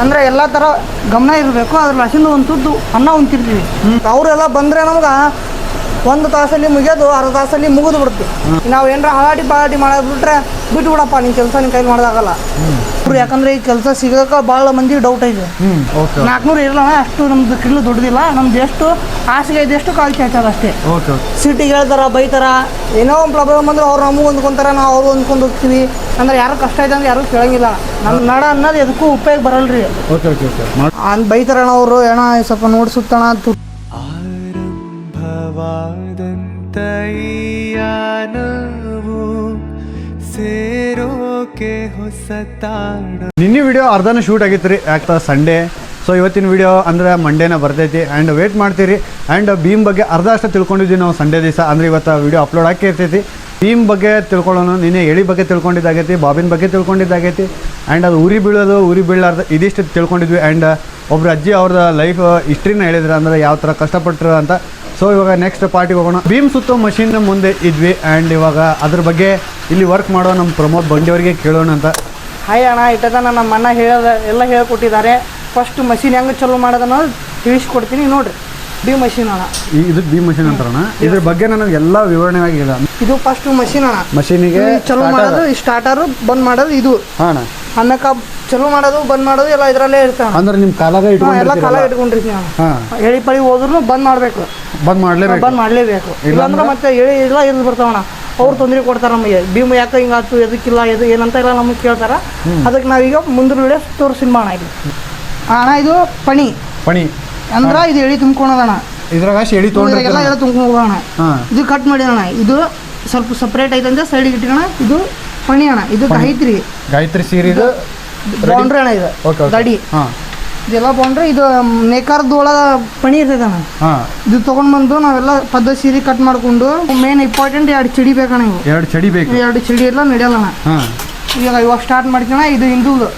ಅಂದ್ರೆ ಎಲ್ಲಾ ತರ ಗಮನ ಇರಬೇಕು. ಅದ್ರ ಲಸಿಂದ ಒಂದು ತುದ್ದು ಅನ್ನ ಉಂತಿರ್ತೀವಿ. ಅವರೆಲ್ಲ ಬಂದ್ರೆ ನಮ್ಗೆ 1 ತಾಸಲ್ಲಿ ಮುಗಿಯೋದು 1/2 ತಾಸಲ್ಲಿ ಮುಗಿದು ಬಿಡುತ್ತೆ. ನಾವು ಏನಾರ ಹಾಲಾಟಿ ಮಾಡೋದು ಬಿಟ್ರೆ ಬಿಟ್ಟು ಬಿಡಪ್ಪ, ನಿನ್ ಕೆಲಸ ನಿನ್ ಕೈಲಿ ಮಾಡೋದಾಗಲ್ಲ. ಯಾಕಂದ್ರೆ ಈ ಕೆಲಸ ಸಿಗೋಕೆ ಭಾಳ ಮಂದಿ ಡೌಟ್ ಇದೆ. 400 ಇರಲ್ಲ, ಅಷ್ಟು ನಮ್ದು ಕಿಲ್ಲು ದೊಡ್ಡದಿಲ್ಲ. ನಮ್ದು ಎಷ್ಟು ಹಾಸಿಗೆ ಇದೆಷ್ಟು ಕಾಲು ಚಾಚೋದು ಅಷ್ಟೇ. ಸಿಟಿಗೆ ಹೇಳ್ತಾರ, ಬೈತಾರ, ಏನೋ ಒಂದು ಪ್ರಾಬ್ಲಮ್ ಅಂದ್ರೆ ಅವ್ರು ನಮಗೂ ಹೊಂದ್ಕೊಂತಾರ, ನಾವು ಅವ್ರು ಹೊಂದ್ಕೊಂಡು ಹೋಗ್ತೀವಿ. ಅಂದ್ರೆ ಯಾರು ಕಷ್ಟ ಇದೆ ಅಂದ್ರೆ ಯಾರು ಕೇಳಂಗಿಲ್ಲ. ನಮ್ಮ ನಡ ಅನ್ನೋದು ಎದಕ್ಕೂ ಉಪಯೋಗ ಬರಲ್ರಿ. ಬೈತಾರಣ ಅವರು, ಏನ ಸ್ವಲ್ಪ ನೋಡ್ಸುತ್ತಣ ನಿನ್ನೆ ವಿಡಿಯೋ ಅರ್ಧನ ಶೂಟ್ ಆಗಿತ್ತು ರೀ, ಯಾಕೆ ಸಂಡೇ. ಸೊ ಇವತ್ತಿನ ವಿಡಿಯೋ ಅಂದರೆ ಮಂಡೇನ ಬರ್ತೈತಿ. ಆ್ಯಂಡ್ ವೇಟ್ ಮಾಡ್ತೀರಿ. ಆ್ಯಂಡ್ ಭೀಮ್ ಬಗ್ಗೆ ಅರ್ಧ ಅಷ್ಟು ತಿಳ್ಕೊಂಡಿದ್ವಿ ನಾವು ಸಂಡೇ ದಿವಸ. ಅಂದರೆ ಇವತ್ತು ವಿಡಿಯೋ ಅಪ್ಲೋಡ್ ಆಗಿರ್ತೈತಿ. ಭೀಮ್ ಬಗ್ಗೆ ತಿಳ್ಕೊಳ್ಳೋಣ, ನಿನ್ನೆ ಎಳಿ ಬಗ್ಗೆ ತಿಳ್ಕೊಂಡಿದ್ದಾಗೈತಿ, ಬಾಬಿನ ಬಗ್ಗೆ ತಿಳ್ಕೊಂಡಿದ್ದಾಗೈತಿ. ಆ್ಯಂಡ್ ಅದು ಉರಿ ಬೀಳಾರ್ದು ಇದಿಷ್ಟು ತಿಳ್ಕೊಂಡಿದ್ವಿ. ಆ್ಯಂಡ್ ಒಬ್ರು ಅಜ್ಜಿ ಅವ್ರದ್ದು ಲೈಫ್ ಹಿಸ್ಟ್ರಿನ ಹೇಳಿದ್ರು, ಅಂದರೆ ಯಾವ ಥರ ಕಷ್ಟಪಟ್ಟರು ಅಂತ. ಸೊ ಇವಾಗ ನೆಕ್ಸ್ಟ್ ಪಾರ್ಟಿಗೆ ಹೋಗೋಣ. ಭೀಮ್ ಸುತ್ತೋ ಮಷಿನ್ ಮುಂದೆ ಇದ್ವಿ. ಆ್ಯಂಡ್ ಇವಾಗ ಅದ್ರ ಬಗ್ಗೆ ಇಲ್ಲಿ ವರ್ಕ್ ಮಾಡೋ ನಮ್ಮ ಪ್ರಮೋದ್ ಬಂಡಿಯವರಿಗೆ ಕೇಳೋಣ ಅಂತ. ಹಾಯ್ ಅಣ್ಣ, ಇಟ್ಟದನ್ನ ನಮ್ಮ ಅಣ್ಣ ಎಲ್ಲ ಹೇಳ್ಕೊಟ್ಟಿದ್ದಾರೆ. ಫಸ್ಟ್ ಮಷಿನ್ ಹೆಂಗೆ ಚಲೋ ಮಾಡೋದನ್ನ ತಿಳಿಸ್ಕೊಡ್ತೀನಿ ನೋಡ್ರಿ. ಭೀಮ್ ಮಷಿನ್ ಅಣ್ಣ, ಇದು ಭೀಮ್ ಮಷಿನ್ ಅಂತಾರಣ್ಣ. ಇದ್ರ ಬಗ್ಗೆ ನನಗೆ ಎಲ್ಲ ವಿವರಣೆಯಾಗಿ ಹೇಳ. ಇದು ಫಸ್ಟ್ ಮಷಿನ್ ಅಣ್ಣ. ಮಷೀನಿಗೆ ಚಲೋ ಮಾಡೋದು, ಸ್ಟಾರ್ಟರು ಬಂದ್ ಮಾಡೋದು ಇದು. ಅಣ್ಣ ಅನ್ನಕ್ಕ ಚಲೋ ಮಾಡೋದು ಬಂದ್ ಮಾಡೋದು ಎಲ್ಲ ಇದ್ರಲ್ಲೇ ಇರ್ತಾವ. ಅಂದ್ರೆ ನಿಮ್ ಕಾಲಾಗ ಎಲ್ಲ ಕಾಲ ಇಟ್ಕೊಂಡಿರ್ತೀವಿ ನಾವು. ಎಳಿ ಪಳಿ ಹೋದ್ರು ಬಂದ್ ಮಾಡ್ಬೇಕು, ಬಂದ್ ಮಾಡ್ಲೇಬೇಕು. ಇಲ್ಲಾಂದ್ರೆ ಮತ್ತೆ ಎಳಿ ಎಲ್ಲ ಇರ್ದು ಬರ್ತಾವಣ್ಣ. ಅವ್ರು ತೊಂದರೆ ಕೊಡ್ತಾರ ನಮಗೆ. ಭೀಮ್ ಯಾಕೆ ಹಿಂಗಾಯ್ತು, ಎದಕ್ಕಿಲ್ಲ, ಏನಂತ ಎಲ್ಲ ನಮಗೆ ಕೇಳ್ತಾರ. ಅದಕ್ಕೆ ನಾವೀಗ ಮುಂದಿನ ವಿಡಿಯೋ ತೋರಿಸಿನ ಅಣ್ಣ. ಇದು ಅಣ್ಣ ಇದು ಪಣಿ ಅಂದ್ರ ಇದು ಎಳಿ ತುಂಬ್ಕೊಳೋದಣ್ಣ. ಇದ್ರಾಗ ಎಳಿ ಎಲ್ಲ ಎಳೆ ತುಂಬ್ಕೊಂಡು ಹೋಗೋಣ. ಇದು ಕಟ್ ಮಾಡಿ ಅಣ್ಣ. ಇದು ಸ್ವಲ್ಪ ಸಪ್ರೇಟ್ ಐತಂದ್ರೆ ಸೈಡಿಗೆ ಇಟ್ಕೋಣ. ಇದು ಪಣಿ ಅಣ್ಣ. ಇದು ಗಾಯತ್ರಿ ಸೀರೆ ಬೌಂಡ್ರಿ ಅಣ್ಣ. ಇದು ದಡಿ ಇದೆಲ್ಲ ಬೌಂಡ್ರಿ. ಇದು ನೇಕಾರದ ಒಳಗ ಪಣಿ ಇರ್ತೈತೆ ಅಣ್ಣ. ಇದು ತಗೊಂಡ್ಬಂದು ನಾವೆಲ್ಲ ಪದ್ಧತಿ ಸೀರೆ ಕಟ್ ಮಾಡ್ಕೊಂಡು, ಮೇನ್ ಇಂಪಾರ್ಟೆಂಟ್ 2 ಚಡಿ ಬೇಕಣ್ಣ. ಇವು 2 ಚಡಿ ಎಲ್ಲ ನಡೆಯಲ್ಲ ಅಣ್ಣ. ಇವಾಗ ಸ್ಟಾರ್ಟ್ ಮಾಡ್ತೀಣ. ಇದು ಹಿಂದುದು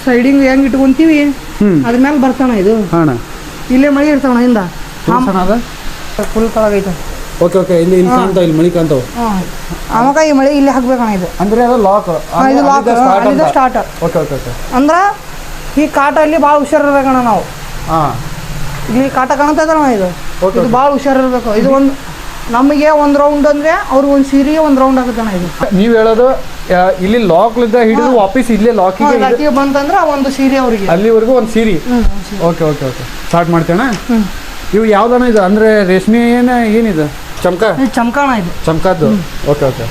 ಸೈಡಿಂಗ್ ಹೆಂಗ್ ಇಟ್ಕೊಂತೀವಿ ಅದ್ರ ಮೇಲೆ ಬರ್ತಾನ. ಇದು ಇಲ್ಲೇ ಮಳಿ ಇರ್ತಾವಣ ಹಿಂದ ಫುಲ್ ಕಳಗೈತೆ. ಅವಾಗ ಈ ಮಳಿ ಇಲ್ಲಿ ಹಾಕ್ಬೇಕಣ್ಣ. ಇದು ಅಂದ್ರೆ ಲಾಕ್, ಇದು ಸ್ಟಾರ್ಟ್ ಅಂದ್ರ ಈ ಕಾಟ ಅಲ್ಲಿ ಭಾಳ ಹುಷಾರಿರ್ಬೇಕಣ್ಣ. ನಾವು ಇಲ್ಲಿ ಕಾಟ ಕಾಣ್ತದಣ್ಣ. ಇದು ಭಾಳ ಹುಷಾರಿರ್ಬೇಕು. ಇದು ಒಂದು ನಮಗೆ 1 ರೌಂಡ್ ಅಂದ್ರೆ ಅವ್ರಿಗೆ ಒಂದು ಸೀರೆಗೆ 1 ರೌಂಡ್ ಆಗುತ್ತಣ್ಣ. ಇದು ನೀವು ಹೇಳೋದು ಇಲ್ಲಿ ಲಾಕ್ ಹಿಡಿದು ವಾಪಸ್ ಇಲ್ಲೇ ಲಾಕಿಗೆ ಬಂತಂದ್ರೆ ಒಂದು ಸೀರೆ ಅವ್ರಿಗೆ ಅಲ್ಲಿವರೆಗೂ ಒಂದು ಸೀರೆ. ಓಕೆ ಸ್ಟಾರ್ಟ್ ಮಾಡ್ತೇಣ. ಇವು ಯಾವ್ದಣ್ಣ ಇದು? ಅಂದ್ರೆ ರೇಷ್ಮೆ ಏನಿದೆ? ಚಮಕಾಣ. ಇದು ಚಮಕಾದ್ದು. ಓಕೆ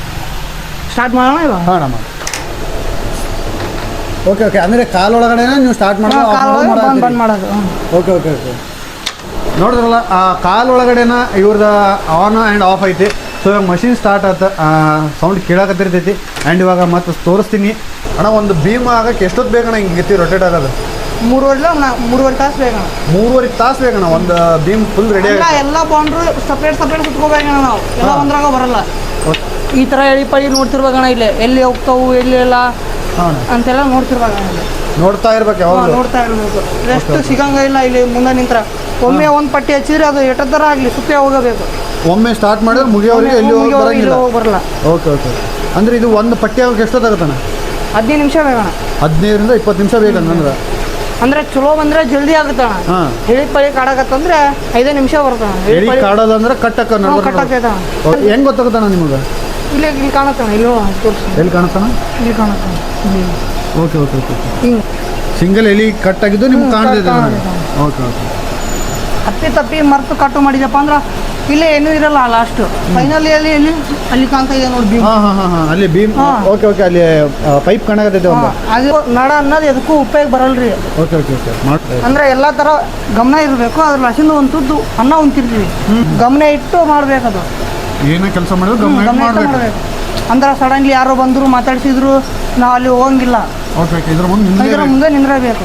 ಸ್ಟಾರ್ಟ್ ಮಾಡೋಣ ಇವಾಗ. ಮಾಡಿ. ಓಕೆ ಅಂದ್ರೆ ಕಾಲೊಳಗಡೆ ನೀವು ಸ್ಟಾರ್ಟ್ ಮಾಡೋದು. ಓಕೆ ನೋಡಿದ್ರಲ್ಲ, ಆ ಕಾಲೊಳಗಡೆನ ಇವ್ರದ ಆನ್ ಆ್ಯಂಡ್ ಆಫ್ ಐತಿ. ಸೊ ಇವಾಗ ಮಷಿನ್ ಸ್ಟಾರ್ಟ್ ಆಯ್ತು, ಸೌಂಡ್ ಕೇಳಕತ್ತಿರ್ತೈತಿ. ಆ್ಯಂಡ್ ಇವಾಗ ಮತ್ತೆ ತೋರಿಸ್ತೀನಿ ಅಣ್ಣ. ಒಂದು ಭೀಮ್ ಆಗಕ್ಕೆ ಎಷ್ಟೊತ್ತು ಬೇಕಣ್ಣ ಹಿಂಗೆ ರೊಟೇಟ್ ಆಗೋದು? 3.5 ತಾಸು ಬೇಕಣ್ಣ. 3.5 ತಾಸು ಬೇಕಣ್ಣ ಒಂದು ಭೀಮ್ ಫುಲ್ ರೆಡಿ ಆಗಿ. ಎಲ್ಲ ಬೌಂಡ್ರು ಸಪ್ರೇಟ್ ಕುತ್ಕೋಬೇಕಣ್ಣ. ನಾವು ಎಲ್ಲ ಒಂದ್ರಾಗ ಬರಲ್ಲ. ಈ ಥರ ಎಳಿ ಪಳಿ ನೋಡ್ತಿರ್ಬೇಕಣ್ಣ. ಇಲ್ಲಿ ಎಲ್ಲಿ ಹೋಗ್ತಾವು ಎಲ್ಲಿ ಎಲ್ಲ ಅಂತೆಲ್ಲ ನೋಡ್ತಾ ಇರ್ಬೇಕು. ನೋಡ್ತಾ ಇರ್ಬೇಕು. ರೆಸ್ಟ್ ಸಿಗಂಗ ಇಲ್ಲ. ಇಲ್ಲಿ ಮುಂದೆ ನಿಂತ್ರ ಒಮ್ಮೆ ಒಂದು ಪಟ್ಟಿ ಹಚ್ಚಿದ್ರೆ ಅದು ಎಷ್ಟರ ಆಗಲಿ ಸುತ್ತೇ ಹೋಗಬೇಕು. ಒಮ್ಮೆ ಸ್ಟಾರ್ಟ್ ಮಾಡಿದ್ರೆ ಮುಗಿಯೋರಿಗೆ ಎಲ್ಲಿ ಬರಲ್ಲ. ಓಕೆ ಅಂದ್ರೆ ಇದು ಒಂದು ಪಟ್ಟಿ ಆಗೋಕೆ ಎಷ್ಟೊತ್ತಾಗುತ್ತಣ್ಣ? 15 ನಿಮಿಷ ಬೇಕಣ್ಣ. 15ರಿಂದ 20 ನಿಮಿಷ ಬೇಕಂದ್ರೆ ಅಂದ್ರೆ ಚಲೋ ಬಂದ್ರೆ ಜಲ್ದಿ ಆಗುತ್ತಣ್ಣ. ಎಳಿ ಪಳಿ ಕಾಡಕತ್ತಂದ್ರೆ 5 ನಿಮಿಷ ಬರ್ತಣ್ಣ. ಎಳಿ ಕಾಡೋದಂದ್ರೆ ಕಟ್ಟಕ್ಕ ಹೆಂಗ್ ಗೊತ್ತಾಗುತ್ತಣ್ಣ ನಿಮಗೆ? ಇಲ್ಲಿ ಕಾಣುತ್ತಣ್ಣ. ಎಲ್ಲಿ ಕಾಣುತ್ತಣ್ಣ? ಇಲ್ಲಿ ಕಾಣುತ್ತಣ್ಣ. ಓಕೆ ಹಿಂಗೆ ಸಿಂಗಲ್ ಎಲಿ ಕಟ್ ಆಗಿದ್ದು ನಿಮ್ಗೆ ಕಾಣ್ತಿದೆ. ಓಕೆ ತಪ್ಪಿ ಮರ್ತು ಕಟ್ಟು ಮಾಡಿದಪ್ಪ ಅಂದ್ರೆ ಇಲ್ಲೇ ಏನೂ ಇರಲ್ಲ. ಲಾಸ್ಟ್ ಫೈನಲ್ ಅಲ್ಲಿ ಕಾಣ್ತಾ ಇದೆ ನೋಡಿ ಭೀಮ್. ಅಲ್ಲಿ ಭೀಮ್. ಓಕೆ ಅಲ್ಲಿ ಪೈಪ್ ಕಾಣಕತ್ತೈತೆ. ಅದು ನಡ ಅನ್ನೋದು ಎದಕ್ಕೂ ಉಪಯೋಗ ಬರಲ್ರಿ. ಓಕೆ ಅಂದ್ರೆ ಎಲ್ಲಾ ತರ ಗಮನ ಇರಬೇಕು. ಅದ್ರ ಲಸಿಂದ ಒಂದು ತುದ್ದು ಅನ್ನ ಉಂತಿರ್ತೀವಿ. ಗಮನ ಇಟ್ಟು ಮಾಡ್ಬೇಕದು. ಏನೇ ಕೆಲಸ ಮಾಡಿದ್ರು ಗಮನ ಮಾಡ್ಬೇಕು. ಅಂದ್ರೆ ಸಡನ್ಲಿ ಯಾರೋ ಬಂದ್ರು ಮಾತಾಡ್ಸಿದ್ರು ನಾವು ಅಲ್ಲಿ ಹೋಗಂಗಿಲ್ಲ. ಇದ್ರ ಮುಂದೆ ನಿಂದ್ರಬೇಕು.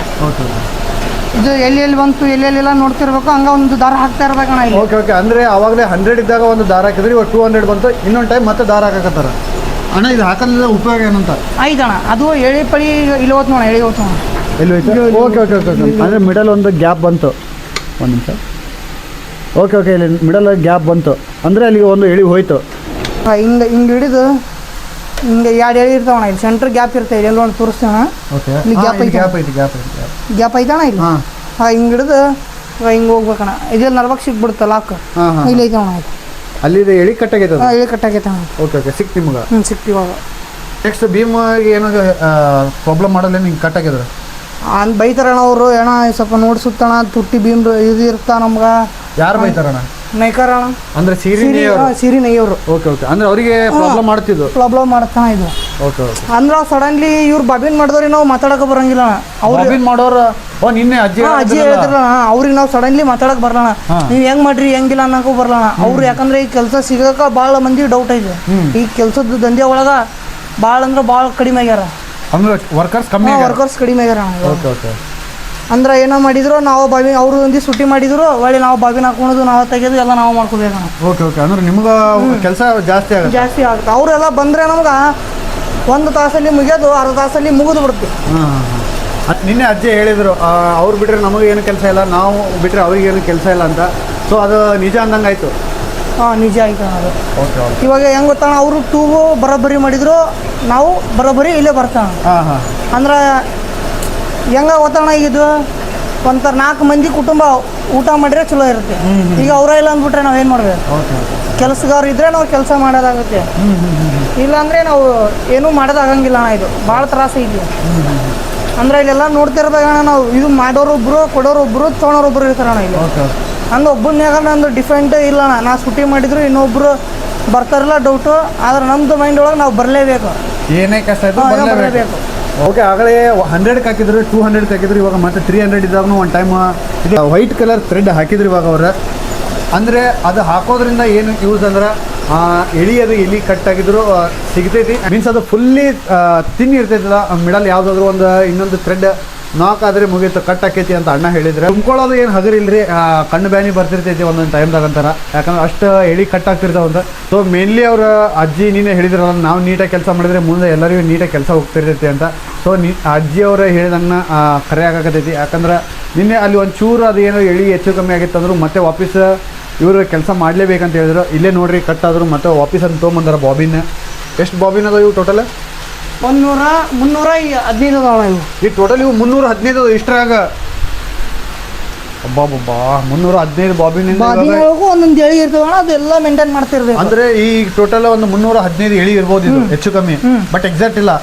ಇದು ಎಲ್ಲಿ ಬಂತು ಎಲ್ಲೆಲ್ಲ ನೋಡ್ತಿರ್ಬೇಕು. ಹಂಗ ಒಂದು ದಾರ ಹಾಕ್ತಾ ಇರ್ಬೇಕಣ್ಣ. ಓಕೆ ಅಂದ್ರೆ ಅವಾಗಲೇ 100 ಇದ್ದಾಗ ಒಂದು ದಾರ ಹಾಕಿದ್ರಿ, ಇವಾಗ 200 ಬಂತು, ಇನ್ನೊಂದು ಟೈಮ್ ಮತ್ತೆ ದಾರ ಹಾಕತ್ತಾರ ಅಣ್ಣ. ಇದು ಹಾಕೋದ್ರಿಂದ ಉಪಯೋಗ ಏನಂತ? ಆಯ್ತಣ್ಣ. ಅದು ಎಳಿ ಪಳಿ ಇಲ್ಲಿ ಹೋತ್ ನೋಡ. ಎಳಿ ಹೋತ್ ನೋಡ. ಎಲ್ಲಿ ಹೋಯ್ತು? ಓಕೆ ಅಂದ್ರೆ ಮಿಡಲ್ ಒಂದು ಗ್ಯಾಪ್ ಬಂತು. ಒಂದು ನಿಮಿಷ. ಓಕೆ ಇಲ್ಲಿ ಮಿಡಲ್ ಗ್ಯಾಪ್ ಬಂತು ಅಂದ್ರೆ ಅಲ್ಲಿಗೆ ಒಂದು ಎಳಿ ಹೋಯ್ತು. ಹಿಂಗೆ ಹಿಡಿದು ಹಿಂಗೆ ಎರಡು ಎಳಿ ಇರ್ತಾವಣ್ಣ ಇಲ್ಲಿ ಸೆಂಟ್ರ್ ಗ್ಯಾಪ್ ಇರ್ತದೆ ಇಲ್ಲಿ ಒಂದು ತೋರಿಸ್ತೇವಣ್ಣ ಓಕೆ ಇಲ್ಲಿ ಗ್ಯಾಪ್ ಐತೆ ಗ್ಯಾಪ್ ಐತಣ್ಣ ಇಲ್ಲಿ ಹಾಂ ಹಿಂಗೆ ಹಿಡಿದು ಹಿಂಗೆ ಹೋಗ್ಬೇಕಣ್ಣ ಇದೆಲ್ಲ ನರ್ವಕ್ಕೆ ಸಿಕ್ಬಿಡುತ್ತೆ ಲಾಕ್ ಇಲ್ಲಿ ಐತಣ್ಣ ಇದು ಅಲ್ಲಿ ಎಳಿ ಕಟ್ಟಾಗೈತೆ ಎಳಿ ಕಟ್ಟಾಗೈತಣ್ಣ ಓಕೆ ಓಕೆ ಸಿಕ್ತು ನಿಮ್ಗೆ ಸಿಕ್ತಿವಾಗ ನೆಕ್ಸ್ಟ್ ಭೀಮ್ಗೆ ಏನೋ ಪ್ರಾಬ್ಲಮ್ ಮಾಡಲ್ಲ ನಿಂಗೆ ಕಟ್ಟಾಗಿದ್ರೆ ಅಂತ ಬೈತಾರಣ್ಣ ಅವರು ಏಣ ಸ್ವಲ್ಪ ನೋಡ್ಸುತ್ತಣ ತುಟ್ಟಿ ಭೀಮ್ ಇದು ಇರ್ತಾ ನಮ್ಗೆ ಯಾರು ಬೈತಾರಣ್ಣ ನೈಕರಣ ಅಂದ್ರೆ ಸೀರಿ ನೈಯವರು ಓಕೆ ಓಕೆ ಅಂದ್ರೆ ಅವರಿಗೆ ಪ್ರಾಬ್ಲಮ್ ಮಾಡ್ತಿದ್ದು ಪ್ರಾಬ್ಲಮ್ ಮಾಡ್ತಾನ ಇದು ಓಕೆ ಓಕೆ ಅಂದ್ರೆ ಸಡನ್ಲಿ ಇವ್ರು ಬಾಬಿನ್ ಮಾಡಿದವ್ರಿಗೆ ನಾವು ಮಾತಾಡಕ್ಕೆ ಬರಂಗಿಲ್ಲ ಅವ್ರು ಮಾಡೋರು ಓ ನಿನ್ನೆ ಅಜ್ಜಿ ಹೇಳ್ತಿರಲ್ಲ ಅವ್ರಿಗೆ ನಾವು ಸಡನ್ಲಿ ಮಾತಾಡಕ್ ಬರಲ್ಲ ನೀವು ಹೆಂಗ್ ಮಾಡ್ರಿ ಹೆಂಗಿಲ್ಲ ಅನ್ನಕ್ಕೂ ಬರಲ್ಲ ಅವ್ರು ಯಾಕಂದ್ರೆ ಈ ಕೆಲಸ ಸಿಗಕ ಭಾಳ ಮಂದಿ ಡೌಟ್ ಐತೆ ಈ ಕೆಲಸದ ದಂಧೆ ಒಳಗ ಭಾಳ ಅಂದ್ರೆ ಭಾಳ ಕಡಿಮೆ ಆಗ್ಯಾರ ಅಂದ್ರೆ ವರ್ಕರ್ಸ್ ಕಡಿಮೆ ಆಗ್ಯಾರ ಓಕೆ ಓಕೆ ಅಂದ್ರೆ ಏನೋ ಮಾಡಿದ್ರು ನಾವು ಬಾವಿ ಅವರು ಒಂದು ಸುಟ್ಟಿ ಮಾಡಿದ್ರು ಒಳ್ಳೆ ನಾವು ಬಾವಿನ ಹಾಕೊಳೋದು ನಾವು ತೆಗೆದು ಎಲ್ಲ ನಾವು ಮಾಡ್ಕೋಬೇಕು ಓಕೆ ಓಕೆ ಅಂದ್ರೆ ನಿಮ್ಗೆ ಕೆಲಸ ಜಾಸ್ತಿ ಆಗುತ್ತೆ ಅವರೆಲ್ಲ ಬಂದರೆ ನಮ್ಗೆ ಒಂದು ತಾಸಲ್ಲಿ ಮುಗಿಯೋದು ಅರ್ಧ ತಾಸಲ್ಲಿ ಮುಗಿದು ಬಿಡುತ್ತೆ ನಿನ್ನೆ ಅಜ್ಜಿ ಹೇಳಿದ್ರು ಅವ್ರು ಬಿಟ್ಟರೆ ನಮಗೆ ಏನು ಕೆಲಸ ಇಲ್ಲ ನಾವು ಬಿಟ್ಟರೆ ಅವ್ರಿಗೇನು ಕೆಲಸ ಇಲ್ಲ ಅಂತ ಸೊ ಅದು ನಿಜ ಅಂದಂಗೆ ಆಯಿತು ನಿಜ ಆಯ್ತು ಅದು ಓಕೆ ಇವಾಗ ಹೆಂಗೆ ಗೊತ್ತಾಣ ಅವರು ಟೂಬು ಬರೋಬ್ಬರಿ ಮಾಡಿದ್ರು ನಾವು ಬರೋಬ್ಬರಿ ಇಲ್ಲೇ ಬರ್ತಾಣ ಅಂದ್ರೆ ಹೆಂಗ ಗೊತ್ತಾಣ ಇದು ಒಂಥರ 4 ಮಂದಿ ಕುಟುಂಬ ಊಟ ಮಾಡಿದ್ರೆ ಚಲೋ ಇರುತ್ತೆ ಈಗ ಅವರ ಇಲ್ಲ ಅಂದ್ಬಿಟ್ರೆ ನಾವೇನು ಮಾಡ್ಬೇಕು ಕೆಲಸಗಾರ ಇದ್ರೆ ನಾವು ಕೆಲಸ ಮಾಡೋದಾಗುತ್ತೆ ಇಲ್ಲಾಂದರೆ ನಾವು ಏನೂ ಮಾಡೋದಾಗಂಗಿಲ್ಲ ಅಣ್ಣ ಇದು ಭಾಳ ತ್ರಾಸ ಇದೆ ಅಂದ್ರೆ ಇಲ್ಲೆಲ್ಲ ನೋಡ್ತಿರ್ಬೇಕಣ್ಣ ನಾವು ಇದು ಮಾಡೋರೊಬ್ರು ಕೊಡೋರೊಬ್ರು ತೊಗೊಳೋರೊಬ್ರು ಇರ್ತಾರಣ್ಣ ಇಲ್ಲಿ ನಂದು ಒಬ್ಬನ್ಯಾಗ ನಂದು ಡಿಫೆಂಟ್ ಇಲ್ಲ ಅಣ್ಣ ನಾ ಸುಟ್ಟಿ ಮಾಡಿದ್ರು ಇನ್ನೊಬ್ರು ಬರ್ತಾರಲ್ಲ ಡೌಟು ಆದ್ರೆ ನಮ್ದು ಮೈಂಡ್ ಒಳಗೆ ನಾವು ಬರಲೇಬೇಕು ಏನೇ ಕಷ್ಟ ಬರಲೇಬೇಕು ಓಕೆ ಆಗಲೇ 100ಕ್ಕೆ ಹಾಕಿದ್ರು 200ಕ್ಕೆ ಹಾಕಿದ್ರು ಇವಾಗ ಮತ್ತೆ 300 ಇದ್ದಾಗ ಒಂದು ಟೈಮ್ ಇದು ವೈಟ್ ಕಲರ್ ಥ್ರೆಡ್ ಹಾಕಿದ್ರು ಇವಾಗ ಅವ್ರ ಅಂದರೆ ಅದು ಹಾಕೋದ್ರಿಂದ ಏನು ಯೂಸ್ ಅಂದ್ರೆ ಎಳಿ ಕಟ್ಟಾಗಿದ್ರು ಸಿಗ್ತೈತಿ ಮೀನ್ಸ್ ಅದು ಫುಲ್ಲಿ ತಿನ್ ಇರ್ತೈತಿಲ್ಲ ಮಿಡಲ್ ಯಾವುದಾದ್ರು ಒಂದು ಇನ್ನೊಂದು ಥ್ರೆಡ್ ನಾಕ್ ಆದರೆ ಮುಗೀತು ಕಟ್ ಆಕೈತಿ ಅಂತ ಅಣ್ಣ ಹೇಳಿದ್ರೆ ತುಂಬ್ಕೊಳ್ಳೋದು ಏನು ಹಗರಿಲ್ರಿ ಕಣ್ಣು ಬ್ಯಾನಿ ಬರ್ತಿರ್ತೈತಿ ಒಂದೊಂದು ಟೈಮ್ದಾಗ ಅಂತಾರ ಯಾಕಂದ್ರೆ ಅಷ್ಟು ಎಳಿ ಕಟ್ ಆಗ್ತಿರ್ತಾವಂತ ಸೊ ಮೇನ್ಲಿ ಅವ್ರ ಅಜ್ಜಿ ನೀನೇ ಹೇಳಿದ್ರಲ್ಲ ನಾವು ನೀಟಾಗಿ ಕೆಲಸ ಮಾಡಿದ್ರೆ ಮುಂದೆ ಎಲ್ಲರಿಗೂ ನೀಟಾಗಿ ಕೆಲಸ ಹೋಗ್ತಿರ್ತೈತಿ ಅಂತ ಸೊ ಅಜ್ಜಿ ಅವರು ಹೇಳಿದಂಗೆ ಕರೆ ಆಗಕತ್ತೈತಿ ಯಾಕಂದ್ರೆ ನಿನ್ನೆ ಅಲ್ಲಿ ಒಂಚೂರು ಅದು ಏನೋ ಎಳಿ ಹೆಚ್ಚು ಕಮ್ಮಿ ಆಗಿತ್ತು ಅಂದ್ರು ಮತ್ತೆ ವಾಪಸ್ ಇವರು ಕೆಲಸ ಮಾಡಲೇಬೇಕಂತ ಹೇಳಿದ್ರು ಇಲ್ಲೇ ನೋಡ್ರಿ ಕಟ್ ಆದ್ರು ಮತ್ತೆ ವಾಪಸ್ ಅಂತ ತೊಗೊಂಬಂದಾರ ಬಾಬಿನ್ ಎಷ್ಟು ಬಾಬಿನ್ ಅದಾವ ಇವು ಟೋಟಲ್ 315 ಅದಾವ ಇವು ಈ ಟೋಟಲ್ ಇವು 315 ಇಷ್ಟರಾಗ ಅಬ್ಬಾ 315 ಬಾಬಿನಿಂದ ಒಂದೊಂದು ಎಳಿ ಇರ್ತವಣ ಅದೆಲ್ಲ ಮೇಂಟೈನ್ ಮಾಡ್ತಿರ್ಬೇಕು ಅಂದ್ರೆ ಈ ಟೋಟಲ್ ಒಂದು 315 ಎಳಿ ಇರ್ಬೋದು ಇದು ಹೆಚ್ಚು ಕಮ್ಮಿ ಬಟ್ ಎಕ್ಸಾಕ್ಟ್ ಇಲ್ಲ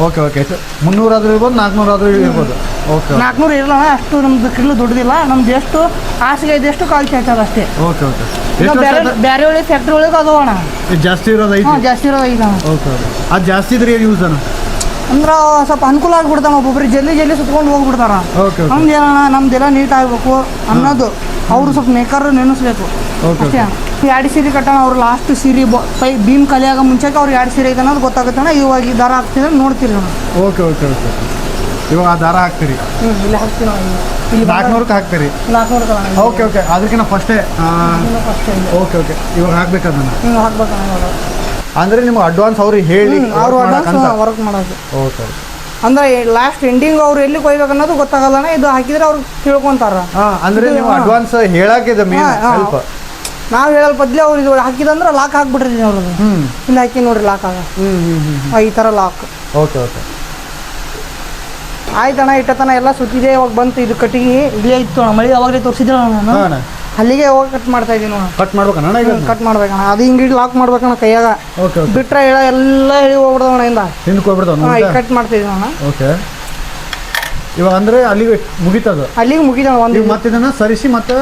ಓಕೆ ಓಕೆ 300 ಆದ್ರೂ ಇರ್ಬೋದು 400 ಆದ್ರೂ ಇರ್ಬೋದು ಓಕೆ 400 ಇರಲ್ಲ ಅಷ್ಟು ನಮ್ದು ಕಿಡ್ಲು ದೊಡ್ಡದಿಲ್ಲ ನಮ್ದು ಎಷ್ಟು ಹಾಸಿಗೆ ಇದೆಷ್ಟು ಕಾಲು ಚಾಚದ ಅಷ್ಟೇ ಓಕೆ ಓಕೆ ಬೇರೆ ಒಳಗೆ ಫ್ಯಾಕ್ಟ್ರಿ ಒಳಗೆ ಅದು ಅಣ್ಣ ಜಾಸ್ತಿ ಇರೋದು ಐತಿ ಜಾಸ್ತಿ ಇರೋದು ಐತಿ ಓಕೆ ಅದು ಜಾಸ್ತಿ ಇದ್ರೆ ಏನು ಯೂಸ್ ಅಣ್ಣ ಅಂದ್ರೆ ಸ್ವಲ್ಪ ಅನುಕೂಲ ಆಗಿಬಿಡ್ತಾನ ಒಬ್ಬೊಬ್ರಿಗೆ ಜಲ್ದಿ ಸುತ್ಕೊಂಡು ಹೋಗ್ಬಿಡ್ತಾರ ಓಕೆ ನಮ್ದು ಏನಣ್ಣ ನಮ್ದೆಲ್ಲ ನೀಟ್ ಆಗಬೇಕು ಅನ್ನೋದು ಅವರು ಸ್ವಲ್ಪ ಮೇಕರ್ ನೆನೆಸ್ಬೇಕು ಅಷ್ಟೇ 2 ಸೀರೆ ಕಟ್ಟೋಣ ಅವ್ರು ಲಾಸ್ಟ್ ಸೀರೆ ಭೀಮ್ ಕಲಿಯಾಗ ಮುಂಚೆಗೆ ಅವ್ರು 2 ಸೀರೆ ಐತೆ ಅನ್ನೋದು ಗೊತ್ತಾಗುತ್ತಣ್ಣ ಇವಾಗ ಈ ದಾರ ಹಾಕ್ತಿದ್ರೆ ನೋಡ್ತೀರಿ ನಾವು ಓಕೆ ಓಕೆ ಓಕೆ ಇವಾಗ ಆ ದಾರ ಹಾಕ್ತೀರಿ ಇಲ್ಲಿ ಹಾಕ್ತೀವಿ ನಾವು ಇಲ್ಲಿ 400ಕ್ಕೆ ಹಾಕ್ತೀರಿ 400 ಓಕೆ ಓಕೆ ಅದಕ್ಕಿಂತ ಫಸ್ಟೇ ಓಕೆ ಓಕೆ ಇವಾಗ ಹಾಕ್ಬೇಕು ಅದನ್ನು ಹಾಕ್ಬೇಕಣ್ಣ ಇವಾಗ ಅಂದರೆ ನಿಮ್ಗೆ ಅಡ್ವಾನ್ಸ್ ಅವ್ರಿಗೆ ಹೇಳಿ ಅವ್ರು ಅಡ್ವಾನ್ಸ್ ವರ್ಕ್ ಮಾಡೋದು ಓಕೆ ಅಂದ್ರೆ ಲಾಸ್ಟ್ ಎಂಡಿಂಗ್ ಅವ್ರು ಎಲ್ಲಿ ಕೊಯ್ಬೇಕು ಅನ್ನೋದು ಗೊತ್ತಾಗಲ್ಲ ಇದು ಹಾಕಿದ್ರೆ ಅವ್ರು ತಿಳ್ಕೊಂತಾರ ಅಂದ್ರೆ ನೀವು ಅಡ್ವಾನ್ಸ್ ಹೇಳಾಕಿದ ಸ್ವಲ್ಪ ನಾವು ಹೇಳಲ್ ಬದ್ಲಿ ಅವ್ರು ಇದು ಹಾಕಿದಂದ್ರೆ ಲಾಕ್ ಹಾಕ್ಬಿಟ್ಟಿರ್ತೀನಿ ಅವ್ರದ್ದು ಇಲ್ಲಿ ಹಾಕಿ ನೋಡ್ರಿ ಲಾಕ್ ಆಗ ಈ ಥರ ಲಾಕ್ ಓಕೆ ಓಕೆ ಆಯ್ತಣ್ಣ ಇಟ್ಟತನ ಎಲ್ಲ ಸುತ್ತಿದೆ ಇವಾಗ ಬಂತು ಇದು ಕಟ್ಟಿಗೆ ಇಲ್ಲೇ ಇತ್ತು ಅಣ್ಣ ಮಳೆ ಅವಾಗಲೇ ತೋರಿಸಿದ್ರಣ ನಾನು ಅಲ್ಲಿಗೆ ಹೋಗಿ ಕಟ್ ಮಾಡ್ತಾ ಇದ್ದೀನಿ ಕಟ್ ಮಾಡ್ಬೇಕಣ್ಣ ಕಟ್ ಮಾಡ್ಬೇಕಣ್ಣ ಅದು ಹಿಂಗೆ ಲಾಕ್ ಮಾಡ್ಬೇಕಣ್ಣ ಕೈಯಾಗ ಓಕೆ ಬಿಟ್ರೆ ಎಲ್ಲ ಹೇಳಿ ಹೋಗ್ಬಿಡ್ದವಣ ಇಂದ ಹಿಂದ್ಕೋಗ್ಬಿಡ್ತಾವ ಕಟ್ ಮಾಡ್ತಾ ಇದ್ದೀವಿ ಅಣ್ಣ ಓಕೆ ಇವಾಗ ಅಂದ್ರೆ ಅಲ್ಲಿಗೆ ಮುಗಿತದ ಅಲ್ಲಿಗೆ ಮುಗಿದಣ ಒಂದು ಮತ್ತೆ ಇದನ್ನ ಸರಿಸಿ ಮತ್ತೆ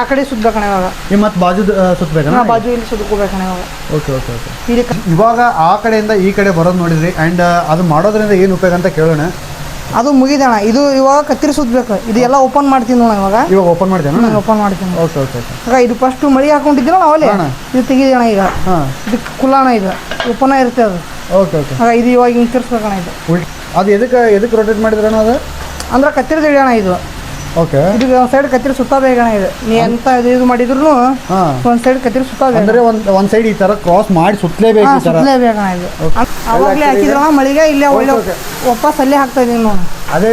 ಆ ಕಡೆ ಸುತ್ತಬೇಕಣ್ಣ ಇವಾಗ ಈ ಮತ್ತೆ ಬಾಜು ಸುತ್ತಬೇಕಣ್ಣ ಬಾಜು ಇಲ್ಲಿ ಸುತ್ತಕೋಬೇಕಣ್ಣ ಇವಾಗ ಓಕೆ ಓಕೆ ಓಕೆ ಇವಾಗ ಆ ಕಡೆಯಿಂದ ಈ ಕಡೆ ಬರೋದು ನೋಡಿದ್ರಿ ಆ್ಯಂಡ್ ಅದು ಮಾಡೋದ್ರಿಂದ ಏನು ಉಪಯೋಗ ಅಂತ ಕೇಳೋಣ ಅದು ಮುಗಿದಣ ಇದು ಇವಾಗ ಕತ್ತಿರಿ ಸುತ್ತಬೇಕು ಇದು ಎಲ್ಲ ಓಪನ್ ಮಾಡ್ತೀನಿ ನೋಡ ಇವಾಗ ಓಪನ್ ಮಾಡ್ತೇನೆ ಓಪನ್ ಮಾಡ್ತೀನಿ ಓಕೆ ಓಕೆ ಆಗ ಇದು ಫಸ್ಟ್ ಮಳಿ ಹಾಕೊಂಡಿದ್ದೀನ ನಾವಲ್ಲಿ ಇದು ತೆಗಿದಣ ಈಗ ಇದು ಕುಲಾಣ ಇದು ಓಪನ್ ಇರುತ್ತೆ ಅದು ಓಕೆ ಓಕೆ ಆಗ ಇದು ಇವಾಗ ಹಿಂಗೆ ತಿರ್ಸ್ಬೇಕಣ್ಣ ಇದು ಅದು ಎದಕ್ಕೆ ರೊಟೇಟ್ ಮಾಡಿದ್ರಣ್ಣ ಅದು ಅಂದ್ರೆ ಕತ್ತಿರಿ ತೆಗಿಯೋಣ ಇದು ಓಕೆ ಇದು ಒಂದು ಸೈಡ್ ಕತ್ತಿರಿ ಸುತ್ತಬೇಕಣ್ಣ ಇದು ನೀ ಎಂತ ಇದು ಮಾಡಿದ್ರು ಒಂದು ಸೈಡ್ ಕತ್ತಿರಿ ಸುತ್ತಬೇಕು ಅಂದ್ರೆ ಒಂದು ಸೈಡ್ ಈ ತರ ಕ್ರಾಸ್ ಮಾಡಿ ಸುತ್ತಲೇಬೇಕು ಸುತ್ತಲೇಬೇಕಣ್ಣ ಇದು ಅವಾಗಲೇ ಹಾಕಿದ್ರಣ ಮಳಿಗೆ ಇಲ್ಲೇ ಒಳ್ಳೆ ವಾಪಸ್ ಅಲ್ಲೇ ಹಾಕ್ತಾ ಇದೀನಿ ನೋಡಿ ಅದೇ